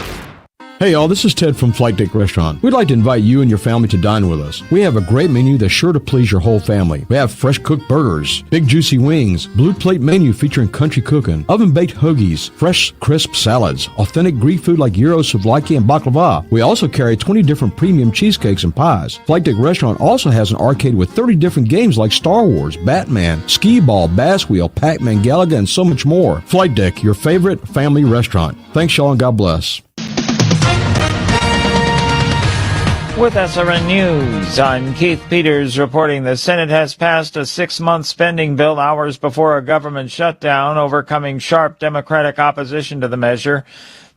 Hey y'all, this is Ted from Flight Deck Restaurant. We'd like to invite you and your family to dine with us. We have a great menu that's sure to please your whole family. We have fresh cooked burgers, big juicy wings, blue plate menu featuring country cooking, oven baked hoagies, fresh crisp salads, authentic Greek food like gyros, souvlaki, and baklava. We also carry 20 different premium cheesecakes and pies. Flight Deck Restaurant also has an arcade with 30 different games like Star Wars, Batman, Skee-Ball, Bass Wheel, Pac-Man, Galaga, and so much more. Flight Deck, your favorite family restaurant. Thanks y'all and God bless. With SRN News, I'm Keith Peters reporting the Senate has passed a 6-month spending bill hours before a government shutdown, overcoming sharp Democratic opposition to the measure.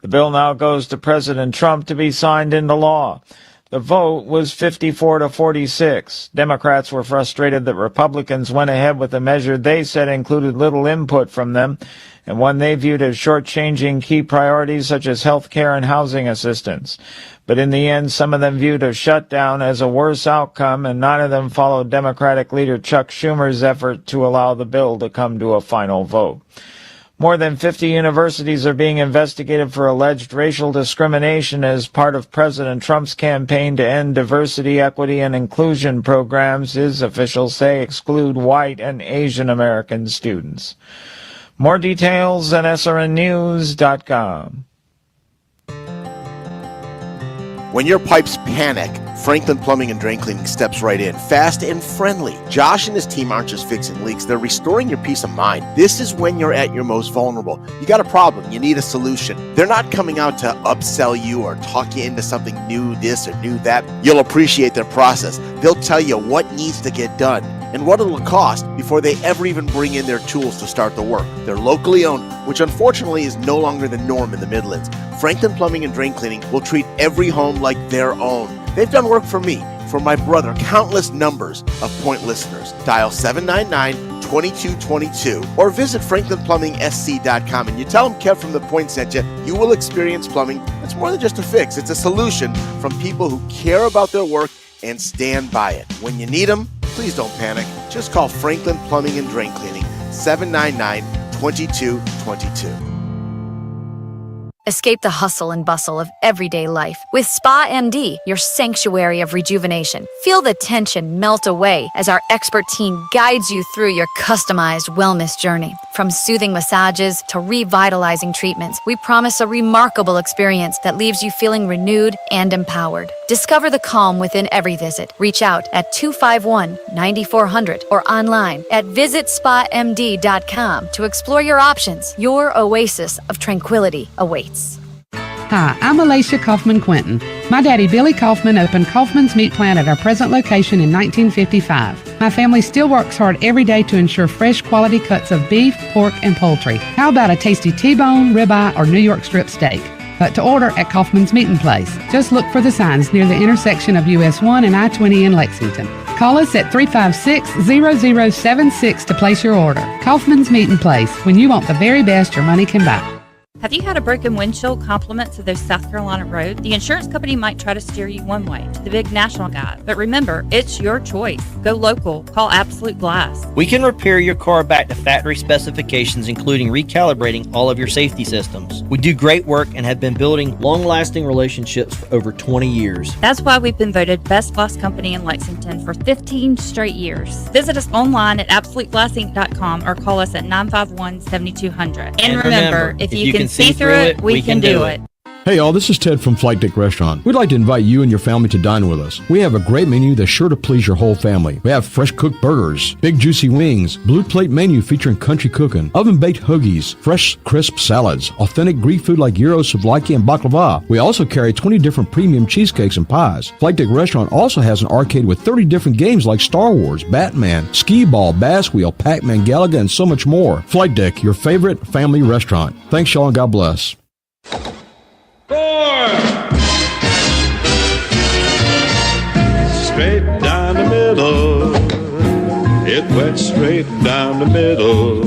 The bill now goes to President Trump to be signed into law. The vote was 54-46. Democrats were frustrated that Republicans went ahead with a measure they said included little input from them, and one they viewed as shortchanging key priorities such as health care and housing assistance. But in the end, some of them viewed a shutdown as a worse outcome, and none of them followed Democratic leader Chuck Schumer's effort to allow the bill to come to a final vote. More than 50 universities are being investigated for alleged racial discrimination as part of President Trump's campaign to end diversity, equity, and inclusion programs his officials say exclude white and Asian American students. More details at srnnews.com. When your pipes panic, Franklin Plumbing and Drain Cleaning steps right in, fast and friendly. Josh and his team aren't just fixing leaks, they're restoring your peace of mind. This is when you're at your most vulnerable. You got a problem, you need a solution. They're not coming out to upsell you or talk you into something new this or new that. You'll appreciate their process. They'll tell you what needs to get done and what it'll cost before they ever even bring in their tools to start the work. They're locally owned, which unfortunately is no longer the norm in the Midlands. Franklin Plumbing and Drain Cleaning will treat every home like their own. They've done work for me, for my brother, countless numbers of Point listeners. Dial 799-2222 or visit franklinplumbing.sc.com and you tell them Kev from The Point sent you. You will experience plumbing that's more than just a fix. It's a solution from people who care about their work and stand by it. When you need them, please don't panic. Just call Franklin Plumbing and Drain Cleaning, 799-2222. Escape the hustle and bustle of everyday life with Spa MD, your sanctuary of rejuvenation. Feel the tension melt away as our expert team guides you through your customized wellness journey. From soothing massages to revitalizing treatments, we promise a remarkable experience that leaves you feeling renewed and empowered. Discover the calm within every visit. Reach out at 251-9400 or online at visitspamd.com to explore your options. Your oasis of tranquility awaits. Hi, I'm Alicia Kaufman-Quinton. My daddy, Billy Kaufman, opened Kaufman's Meat Plant at our present location in 1955. My family still works hard every day to ensure fresh quality cuts of beef, pork, and poultry. How about a tasty T-bone, ribeye, or New York strip steak? But to order at Kaufman's Meat Place, just look for the signs near the intersection of US 1 and I-20 in Lexington. Call us at 356-0076 to place your order. Kaufman's Meat Place, when you want the very best your money can buy. Have you had a broken windshield complement to those South Carolina roads? The insurance company might try to steer you one way to the big national guy, but remember, it's your choice. Go local. Call Absolute Glass. We can repair your car back to factory specifications, including recalibrating all of your safety systems. We do great work and have been building long-lasting relationships for over 20 years. That's why we've been voted Best Glass Company in Lexington for 15 straight years. Visit us online at AbsoluteGlassInc.com or call us at 951-7200. And remember, if you can see through it, we can do it. Hey y'all, this is Ted from Flight Deck Restaurant. We'd like to invite you and your family to dine with us. We have a great menu that's sure to please your whole family. We have fresh cooked burgers, big juicy wings, blue plate menu featuring country cooking, oven baked hoagies, fresh crisp salads, authentic Greek food like gyros, souvlaki, and baklava. We also carry 20 different premium cheesecakes and pies. Flight Deck Restaurant also has an arcade with 30 different games like Star Wars, Batman, Skee-Ball, Bass Wheel, Pac-Man, Galaga, and so much more. Flight Deck, your favorite family restaurant. Thanks y'all and God bless. Straight down the middle. went straight down the middle.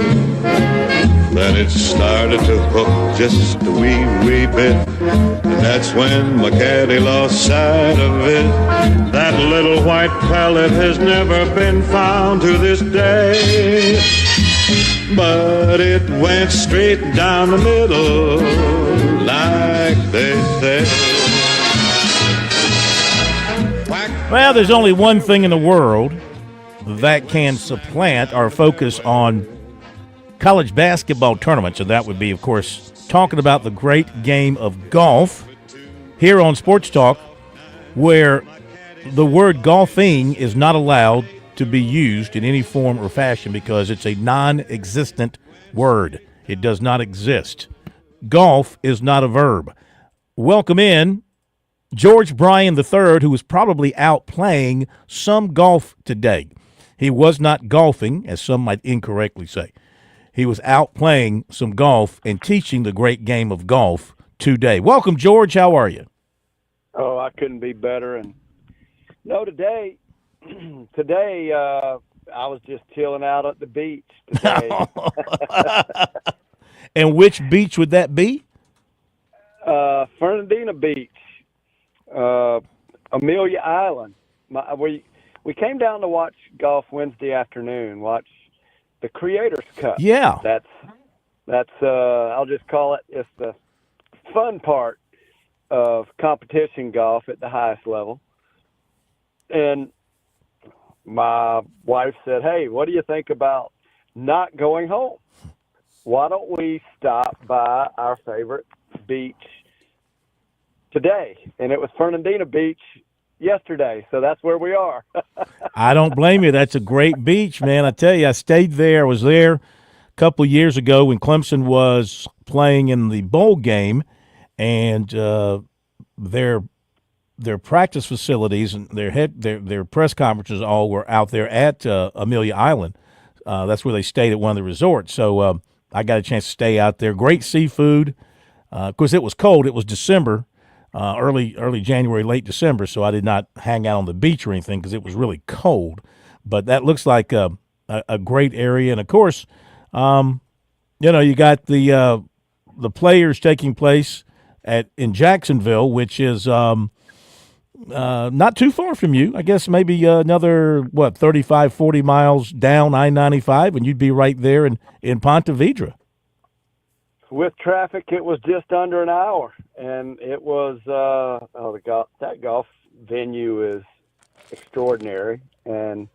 Then it started to hook just a wee bit. And that's when my caddy lost sight of it. That little white pellet has never been found to this day. But it went straight down the middle, like they say. Well, there's only one thing in the world that can supplant our focus on college basketball tournaments, and that would be, of course, talking about the great game of golf here on Sports Talk, where the word golfing is not allowed to be used in any form or fashion because it's a non-existent word. It does not exist. Golf is not a verb. Welcome in George Bryan III, who was probably out playing some golf today. He was not golfing, as some might incorrectly say. He was out playing some golf and teaching the great game of golf today. Welcome, George. How are you? Oh, I couldn't be better. And no, today I was just chilling out at the beach today. And which beach would that be? Fernandina Beach, Amelia Island. We came down to watch golf Wednesday afternoon, watch the Creators Cup. Yeah. That's I'll just call it's the fun part of competition golf at the highest level. And my wife said, "Hey, what do you think about not going home? Why don't we stop by our favorite beach today?" And it was Fernandina Beach yesterday, so that's where we are. I don't blame you. That's a great beach, man. I tell you, I stayed there. I was there a couple of years ago when Clemson was playing in the bowl game, and their practice facilities and their press conferences all were out there at Amelia Island. That's where they stayed at one of the resorts. So I got a chance to stay out there. Great seafood. Of course, it was cold. It was December. Early January, late December, so I did not hang out on the beach or anything because it was really cold. But that looks like a great area, and of course, you got the players taking place in Jacksonville, which is not too far from you. I guess maybe another 35, 40 miles down I-95, and you'd be right there in Ponte Vedra. With traffic, it was just under an hour, and it was that golf venue is extraordinary. And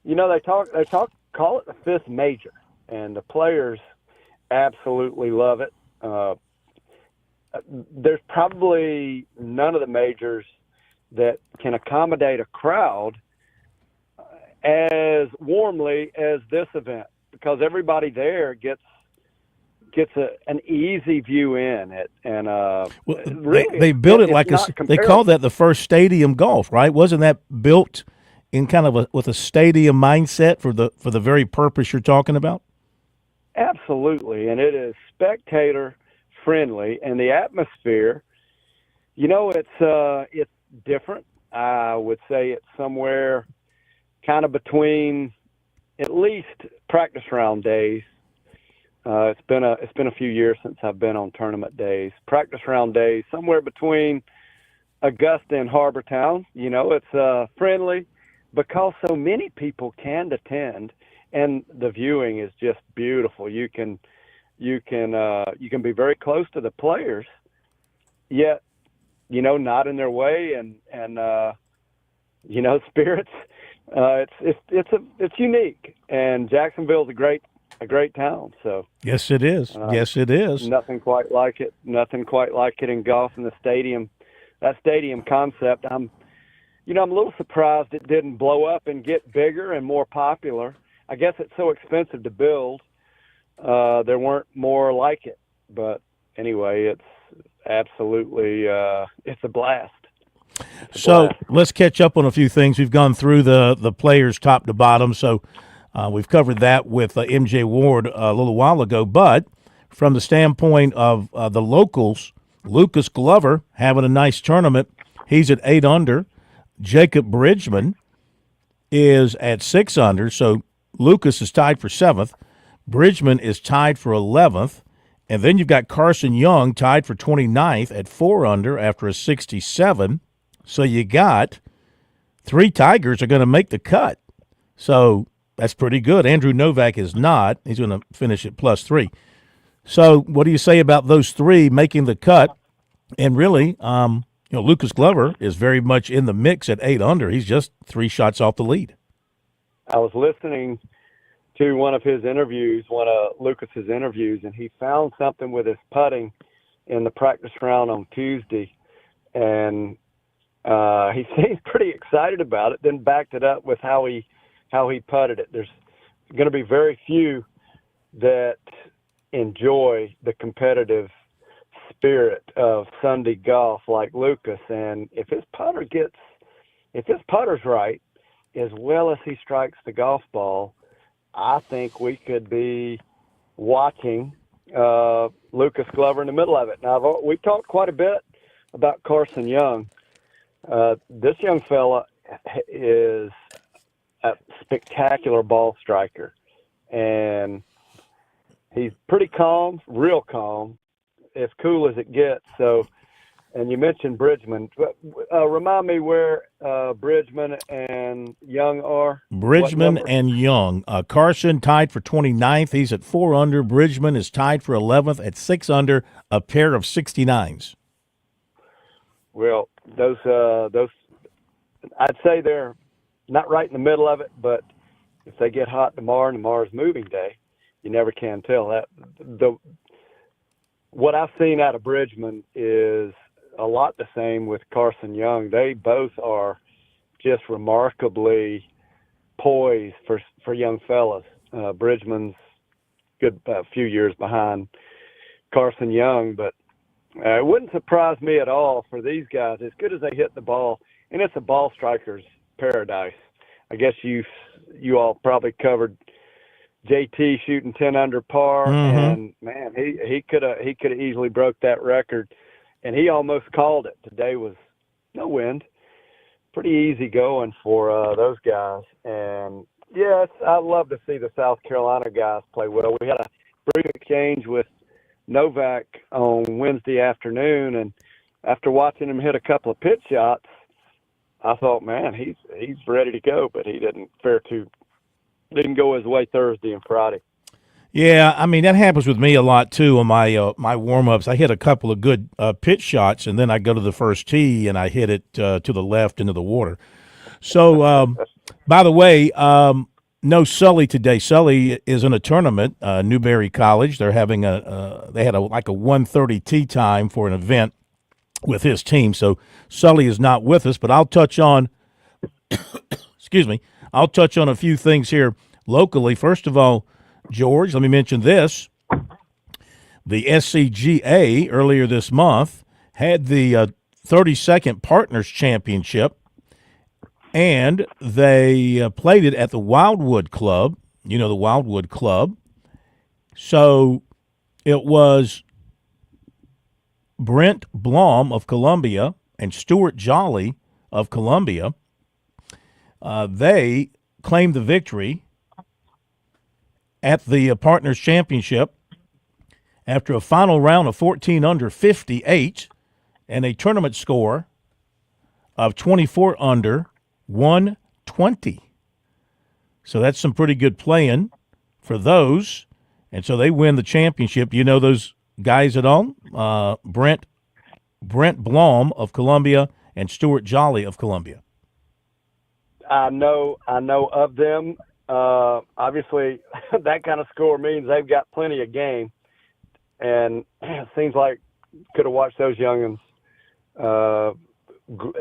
they call it the fifth major, and the players absolutely love it. There's probably none of the majors that can accommodate a crowd as warmly as this event, because everybody there gets an easy view in it, and really, they built it like they call that the first stadium golf, right? Wasn't that built in kind of with a stadium mindset for the very purpose you're talking about? Absolutely, and it is spectator friendly, and the atmosphere, it's different. I would say it's somewhere kind of between at least practice round days. It's been a few years since I've been on tournament days. Practice round days, somewhere between Augusta and Harbortown. It's friendly because so many people can attend, and the viewing is just beautiful. You can be very close to the players, yet not in their way, and spirits. It's unique, and Jacksonville's a great town. So yes, it is. Yes, it is. Nothing quite like it. Nothing quite like it in golf in the stadium. That stadium concept. I'm a little surprised it didn't blow up and get bigger and more popular. I guess it's so expensive to build. There weren't more like it. But anyway, it's absolutely it's a blast. So let's catch up on a few things. We've gone through the players top to bottom. So. We've covered that with MJ Ward a little while ago, but from the standpoint of the locals, Lucas Glover having a nice tournament. He's at 8 under. Jacob Bridgman is at 6 under. So Lucas is tied for 7th. Bridgman is tied for 11th. And then you've got Carson Young tied for 29th at 4 under after a 67. So you got 3 Tigers are going to make the cut. So that's pretty good. Andrew Novak is not. He's going to finish at +3. So what do you say about those 3 making the cut? And really, Lucas Glover is very much in the mix at 8 under. He's just 3 shots off the lead. I was listening to one of Lucas's interviews, and he found something with his putting in the practice round on Tuesday, and he seems pretty excited about it, then backed it up with how he putted it. There's going to be very few that enjoy the competitive spirit of Sunday golf like Lucas, and if his putter's right, as well as he strikes the golf ball, I think we could be watching Lucas Glover in the middle of it. Now, we've talked quite a bit about Carson Young. This young fella is a spectacular ball striker, and he's pretty calm, real calm, as cool as it gets. So, and you mentioned Bridgman. Remind me where Bridgman and Young are. Bridgman and Young. Carson tied for 29th. He's at 4 under. Bridgman is tied for 11th at 6 under, a pair of 69s. Well, those I'd say they're not right in the middle of it, but if they get hot tomorrow and tomorrow's moving day, you never can tell. What I've seen out of Bridgman is a lot the same with Carson Young. They both are just remarkably poised for young fellas. Bridgman's good a few years behind Carson Young, but it wouldn't surprise me at all for these guys, as good as they hit the ball, and it's a ball striker's paradise. I guess you all probably covered JT shooting 10 under par, and man, he could have easily broke that record, and he almost called it. Today was no wind, pretty easy going for those guys. And yes, I love to see the South Carolina guys play well. We had a brief exchange with Novak on Wednesday afternoon, and after watching him hit a couple of pitch shots, I thought, man, he's ready to go, but he didn't go his way Thursday and Friday. Yeah, I mean, that happens with me a lot, too, on my warm-ups. I hit a couple of good pitch shots, and then I go to the first tee, and I hit it to the left into the water. So, by the way, no Sully today. Sully is in a tournament, Newberry College. They're having they had a 1:30 tee time for an event with his team. So Sully is not with us, but I'll touch on excuse me. I'll touch on a few things here locally. First of all, George, let me mention this. The SCGA earlier this month had the 32nd Partners Championship, and they played it at the Wildwood Club. You know the Wildwood Club. So it was Brent Blom of Columbia and Stuart Jolly of Columbia. They claimed the victory at the Partners Championship after a final round of 14 under 58 and a tournament score of 24 under 120. So that's some pretty good playing for those. And so they win the championship. Do you know those guys at all? Brent Blom of Columbia and Stuart Jolly of Columbia. I know of them. Obviously, that kind of score means they've got plenty of game, and it seems like could have watched those youngins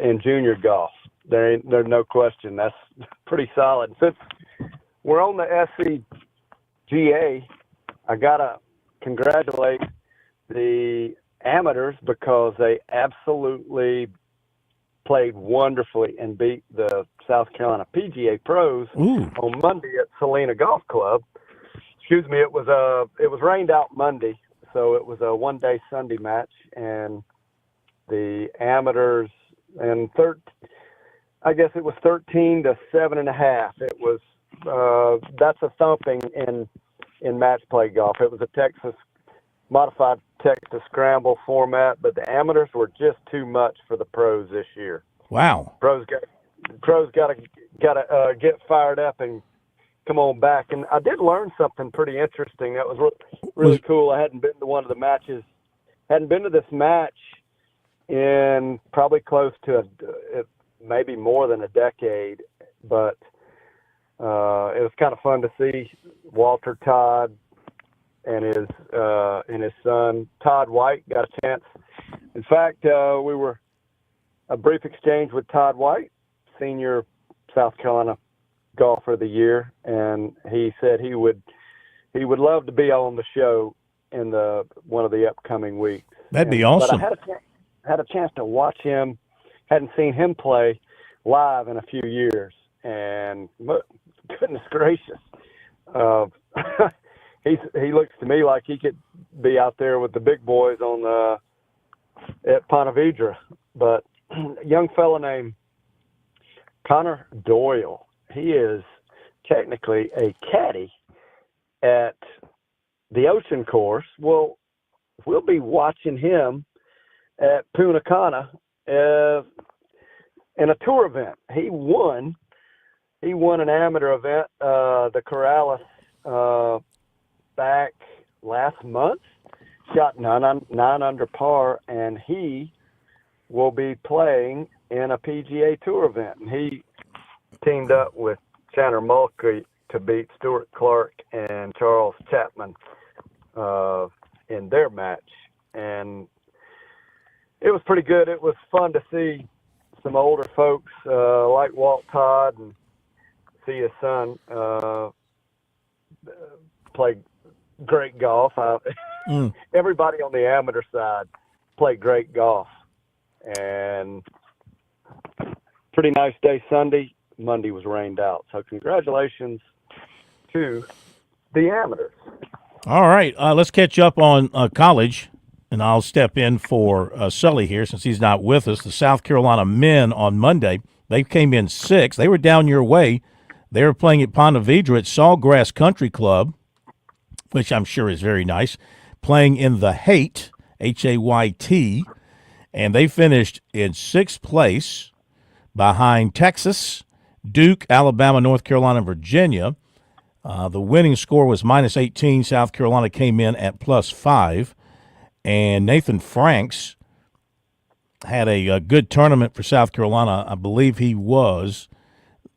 in junior golf. There's no question. That's pretty solid. Since we're on the SCGA, I gotta congratulate the amateurs because they absolutely played wonderfully and beat the South Carolina PGA pros on Monday at Salina Golf Club. Excuse me, it was rained out Monday, so it was a one-day Sunday match, and the amateurs and I guess it was 13 to 7.5. It was that's a thumping in match play golf. It was a modified Texas scramble format, but the amateurs were just too much for the pros this year. Wow. Pros got to get fired up and come on back. And I did learn something pretty interesting. That was really cool. I hadn't been to one of the matches. Hadn't been to this match in probably close to maybe more than a decade, but it was kind of fun to see Walter Todd and his son Todd White got a chance. In fact, we were a brief exchange with Todd White, senior South Carolina golfer of the year, and he said he would love to be on the show in one of the upcoming weeks. That'd be awesome. But I had a chance to watch him. Hadn't seen him play live in a few years, and goodness gracious, he looks to me like he could be out there with the big boys at Ponte Vedra. But a young fella named Connor Doyle, he is technically a caddy at the Ocean Course. Well, we'll be watching him at Punta Cana in a tour event. He won an amateur event, the Corrales, back last month, shot 9 under par, and he will be playing in a PGA Tour event. And he teamed up with Chandler Mulkey to beat Stuart Clark and Charles Chapman in their match. And it was pretty good. It was fun to see some older folks like Walt Todd and see his son play great golf. Everybody on the amateur side played great golf. And pretty nice day Sunday. Monday was rained out. So congratulations to the amateurs. All right, let's catch up on college, and I'll step in for Sully here since he's not with us. The South Carolina men on Monday, they came in 6th. They were down your way. They were playing at Ponte Vedra at Sawgrass Country Club, which I'm sure is very nice, playing in the Hayt, Hayt, and they finished in 6th place behind Texas, Duke, Alabama, North Carolina, and Virginia. The winning score was -18. South Carolina came in at +5. And Nathan Franks had a good tournament for South Carolina. I believe he was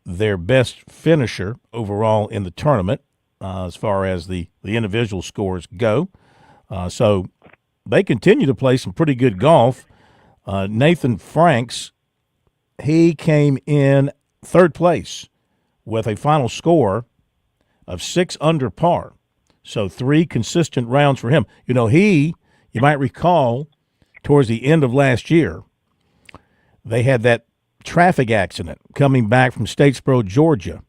their best finisher overall in the tournament as far as the individual scores go. So they continue to play some pretty good golf. Nathan Franks, he came in 3rd place with a final score of 6 under par. So 3 consistent rounds for him. You know, you might recall, towards the end of last year, they had that traffic accident coming back from Statesboro, Georgia,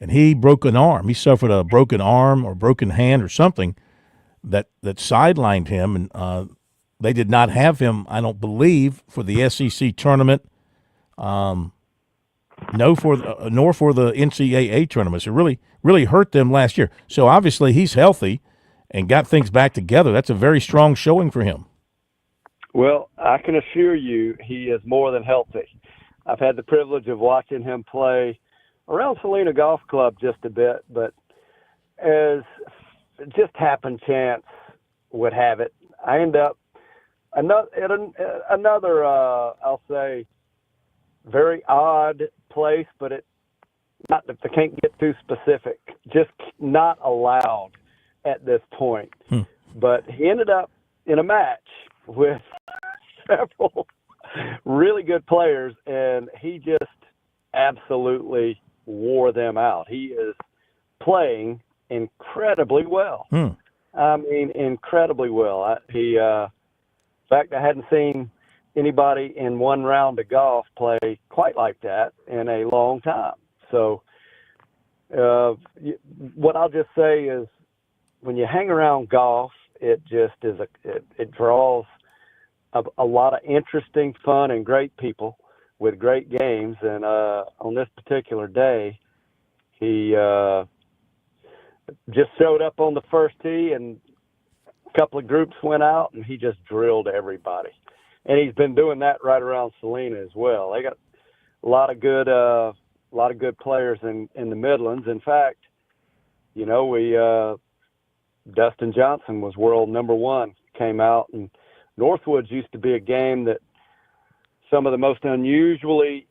and he broke an arm. He suffered a broken arm or broken hand or something that sidelined him, and they did not have him, I don't believe, for the SEC tournament, nor for the NCAA tournaments. It really hurt them last year. So obviously he's healthy and got things back together. That's a very strong showing for him. Well, I can assure you he is more than healthy. I've had the privilege of watching him play around Salina Golf Club just a bit, but as just happen chance would have it, I end up another I'll say, very odd place, but I can't get too specific, just not allowed at this point. But he ended up in a match with several really good players, and he just absolutely wore them out. He is playing incredibly well. I mean, incredibly well. In fact, I hadn't seen anybody in one round of golf play quite like that in a long time. So what I'll just say is when you hang around golf, it just is it draws a lot of interesting, fun, and great people with great games. And on this particular day, He just showed up on the first tee, and a couple of groups went out, and he just drilled everybody. And he's been doing that right around Salina as well. They got a lot of good players in the Midlands. In fact, you know, Dustin Johnson was world number 1, came out, and Northwoods used to be a game that some of the most unusually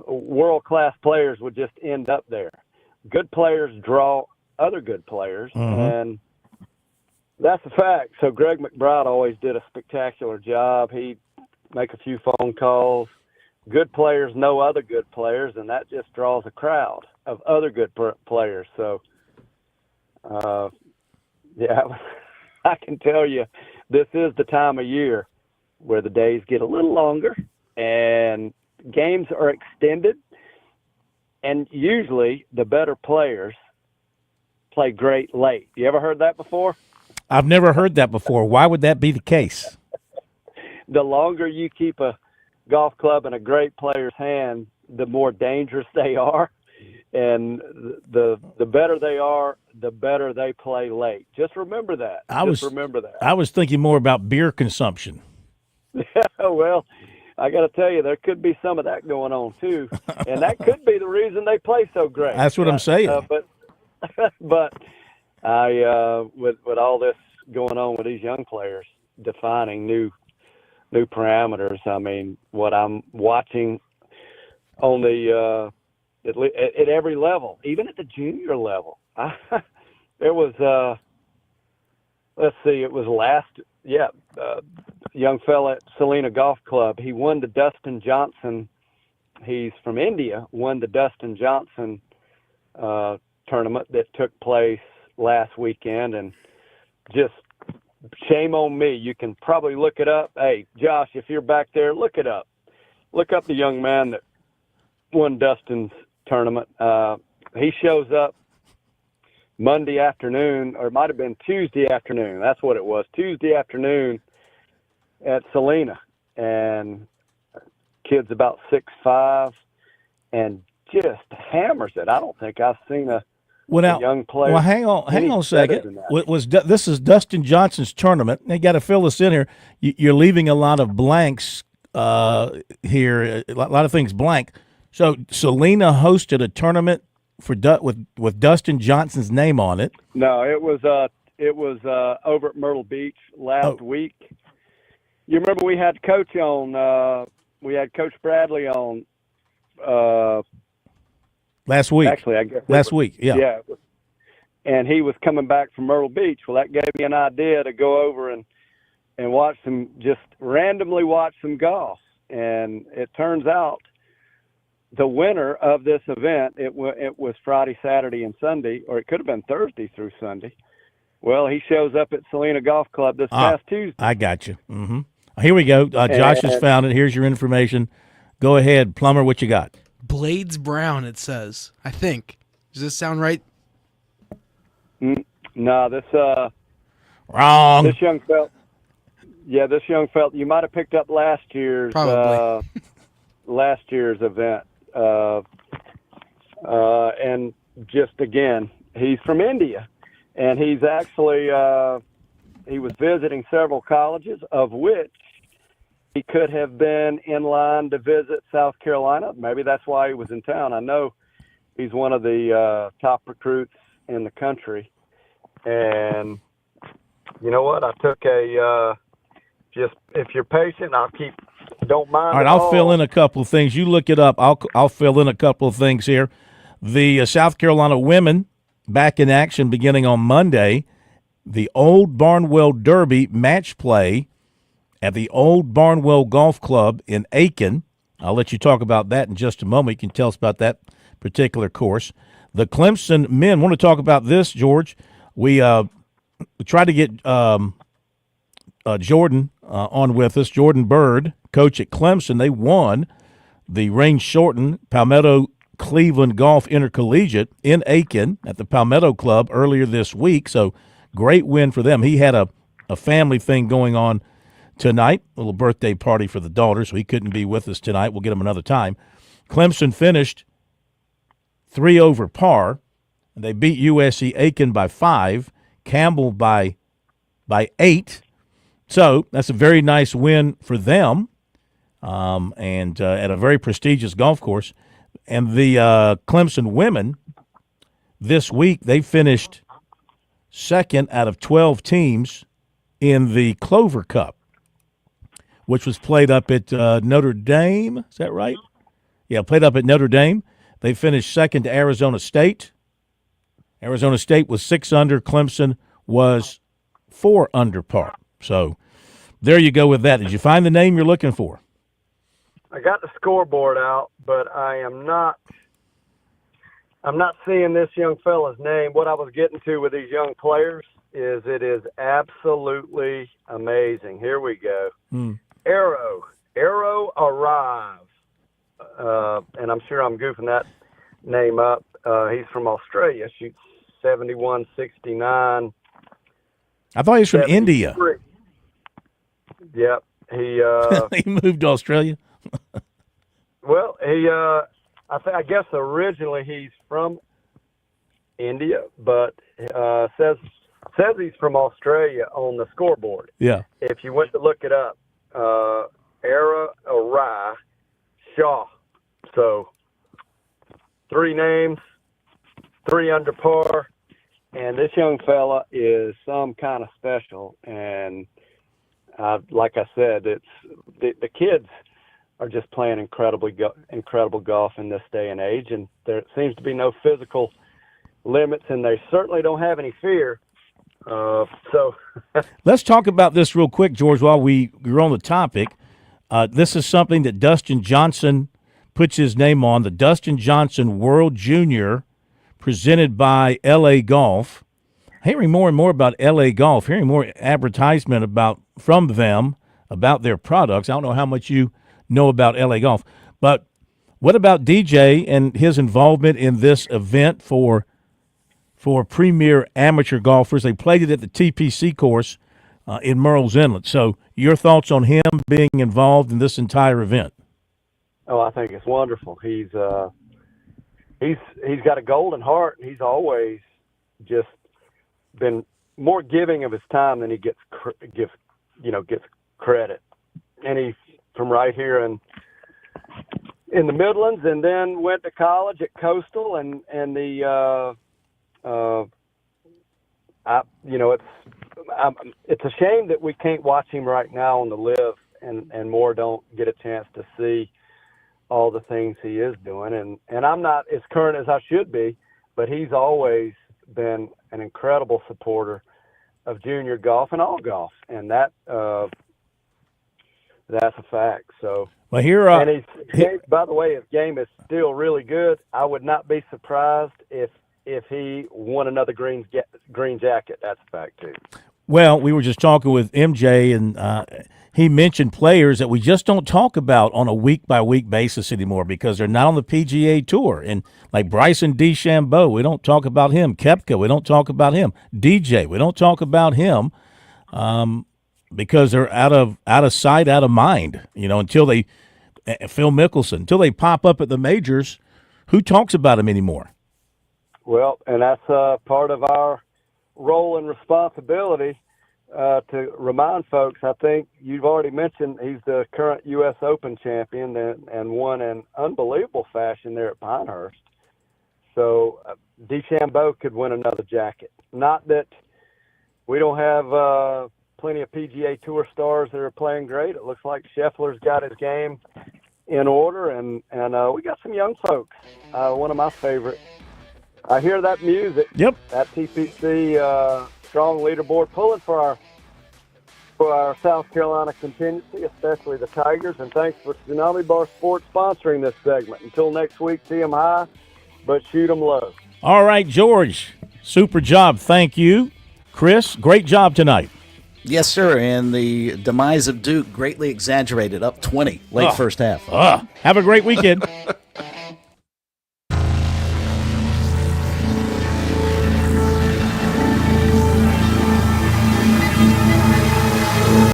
world-class players would just end up there. Good players draw other good players, and that's a fact. So Greg McBride always did a spectacular job. He'd make a few phone calls. Good players know other good players, and that just draws a crowd of other good players. So, yeah, I can tell you this is the time of year where the days get a little longer and games are extended, and usually the better players play great late. You ever heard that before? I've never heard that before. Why would that be the case? The longer you keep a golf club in a great player's hand, the more dangerous they are, and the better they are, the better they play late. Just remember that. Remember that. I was thinking more about beer consumption. Well, I got to tell you, there could be some of that going on too, and that could be the reason they play so great. That's what I'm saying. But I, with all this going on with these young players defining new parameters, I mean, what I'm watching on the at every level, even at the junior level, there was let's see, it was young fella at Salina Golf Club. He won the Dustin Johnson. He's from India. Won the Dustin Johnson tournament that took place last weekend, and just shame on me. You can probably look it up. Hey, Josh, if you're back there, look it up. Look up the young man that won Dustin's tournament. He shows up Monday afternoon, or it might have been Tuesday afternoon. That's what it was, Tuesday afternoon at Salina. And kid's about 6'5", and just hammers it. I don't think I've seen a young player. Well, hang on a second. This is Dustin Johnson's tournament. They got to fill this in here. You're leaving a lot of blanks here, a lot of things blank. So Salina hosted a tournament with Dustin Johnson's name on it. No, it was over at Myrtle Beach last week. You remember we had Coach on. We had Coach Bradley on. Last week. Actually, I guess last week. Yeah. Yeah. And he was coming back from Myrtle Beach. Well, that gave me an idea to go over and watch randomly watch some golf. And it turns out the winner of this event, it was Friday, Saturday, and Sunday, or it could have been Thursday through Sunday. Well, he shows up at Salina Golf Club this past Tuesday. I got you. Mm-hmm. Here we go. Josh has found it. Here's your information. Go ahead, Plummer, what you got? Blades Brown, it says. I think. Does this sound right? No, this wrong. This young fella. Yeah, this young fella. You might have picked up last year's event. And just again, he's from India, and he's actually he was visiting several colleges, of which he could have been in line to visit South Carolina. Maybe that's why he was in town. I know he's one of the top recruits in the country. And you know what? I took just if you're patient, don't mind. All right, I'll fill in a couple of things. You look it up. I'll fill in a couple of things here. The South Carolina women back in action beginning on Monday. The Old Barnwell Derby match play at the Old Barnwell Golf Club in Aiken. I'll let you talk about that in just a moment. You can tell us about that particular course. The Clemson men, want to talk about this, George. We tried to get Jordan on with us, Jordan Bird, coach at Clemson. They won the range-shortened Palmetto Cleveland Golf Intercollegiate in Aiken at the Palmetto Club earlier this week, so great win for them. He had a family thing going on tonight, a little birthday party for the daughter, so he couldn't be with us tonight. We'll get him another time. Clemson finished 3 over par. They beat USC Aiken by 5, Campbell by 8. So that's a very nice win for them, and at a very prestigious golf course. And the Clemson women this week, they finished second out of 12 teams in the Clover Cup, which was played up at Notre Dame. Is that right? Yeah, played up at Notre Dame. They finished second to Arizona State. Arizona State was 6 under. Clemson was 4 under par. So there you go with that. Did you find the name you're looking for? I got the scoreboard out, but I'm not seeing this young fella's name. What I was getting to with these young players is it is absolutely amazing. Here we go. Arrow Arrive. And I'm sure I'm goofing that name up. He's from Australia, shoots 71-69. I thought he was from India. Yep. He moved to Australia? Well, I guess originally he's from India, but says he's from Australia on the scoreboard. Yeah. If you went to look it up, Ara Arai Shaw. So 3 names, 3 under par, and this young fella is some kind of special. And like I said, it's the kids are just playing incredible golf in this day and age, and there seems to be no physical limits, and they certainly don't have any fear. So let's talk about this real quick, George, while we're on the topic. This is something that Dustin Johnson puts his name on, the Dustin Johnson World Junior, presented by LA Golf. Hearing more and more about LA Golf, hearing more advertisement from them about their products. I don't know how much you know about LA Golf, but what about DJ and his involvement in this event for premier amateur golfers? They played it at the TPC course in Murrells Inlet. So your thoughts on him being involved in this entire event? Oh, I think it's wonderful. He's got a golden heart, and he's always just been more giving of his time than he gets credit. And he's from right here in the Midlands, and then went to college at Coastal, and it's a shame that we can't watch him right now on the live, and more don't get a chance to see all the things he is doing. And I'm not as current as I should be, but he's always been an incredible supporter of junior golf and all golf, and that's a fact. So, well, here, and by the way, his game is still really good. I would not be surprised if he won another green jacket. That's a fact too. Well, we were just talking with MJ, and he mentioned players that we just don't talk about on a week-by-week basis anymore because they're not on the PGA Tour. And like Bryson DeChambeau, we don't talk about him. Koepka, we don't talk about him. DJ, we don't talk about him because they're out of sight, out of mind. Until they Phil Mickelson, until they pop up at the majors, who talks about him anymore? Well, and that's part of our role and responsibility to remind folks. I think you've already mentioned he's the current U.S. Open champion and won in unbelievable fashion there at Pinehurst. So DeChambeau could win another jacket. Not that we don't have plenty of PGA Tour stars that are playing great. It looks like Scheffler's got his game in order, and we got some young folks. One of my favorite. I hear that music. Yep. That TPC strong leaderboard pulling for our South Carolina contingency, especially the Tigers. And thanks for Tsunami Bar Sports sponsoring this segment. Until next week, tee 'em high, but shoot 'em low. All right, George. Super job. Thank you. Chris, great job tonight. Yes, sir. And the demise of Duke greatly exaggerated, up 20 late first half. Have a great weekend.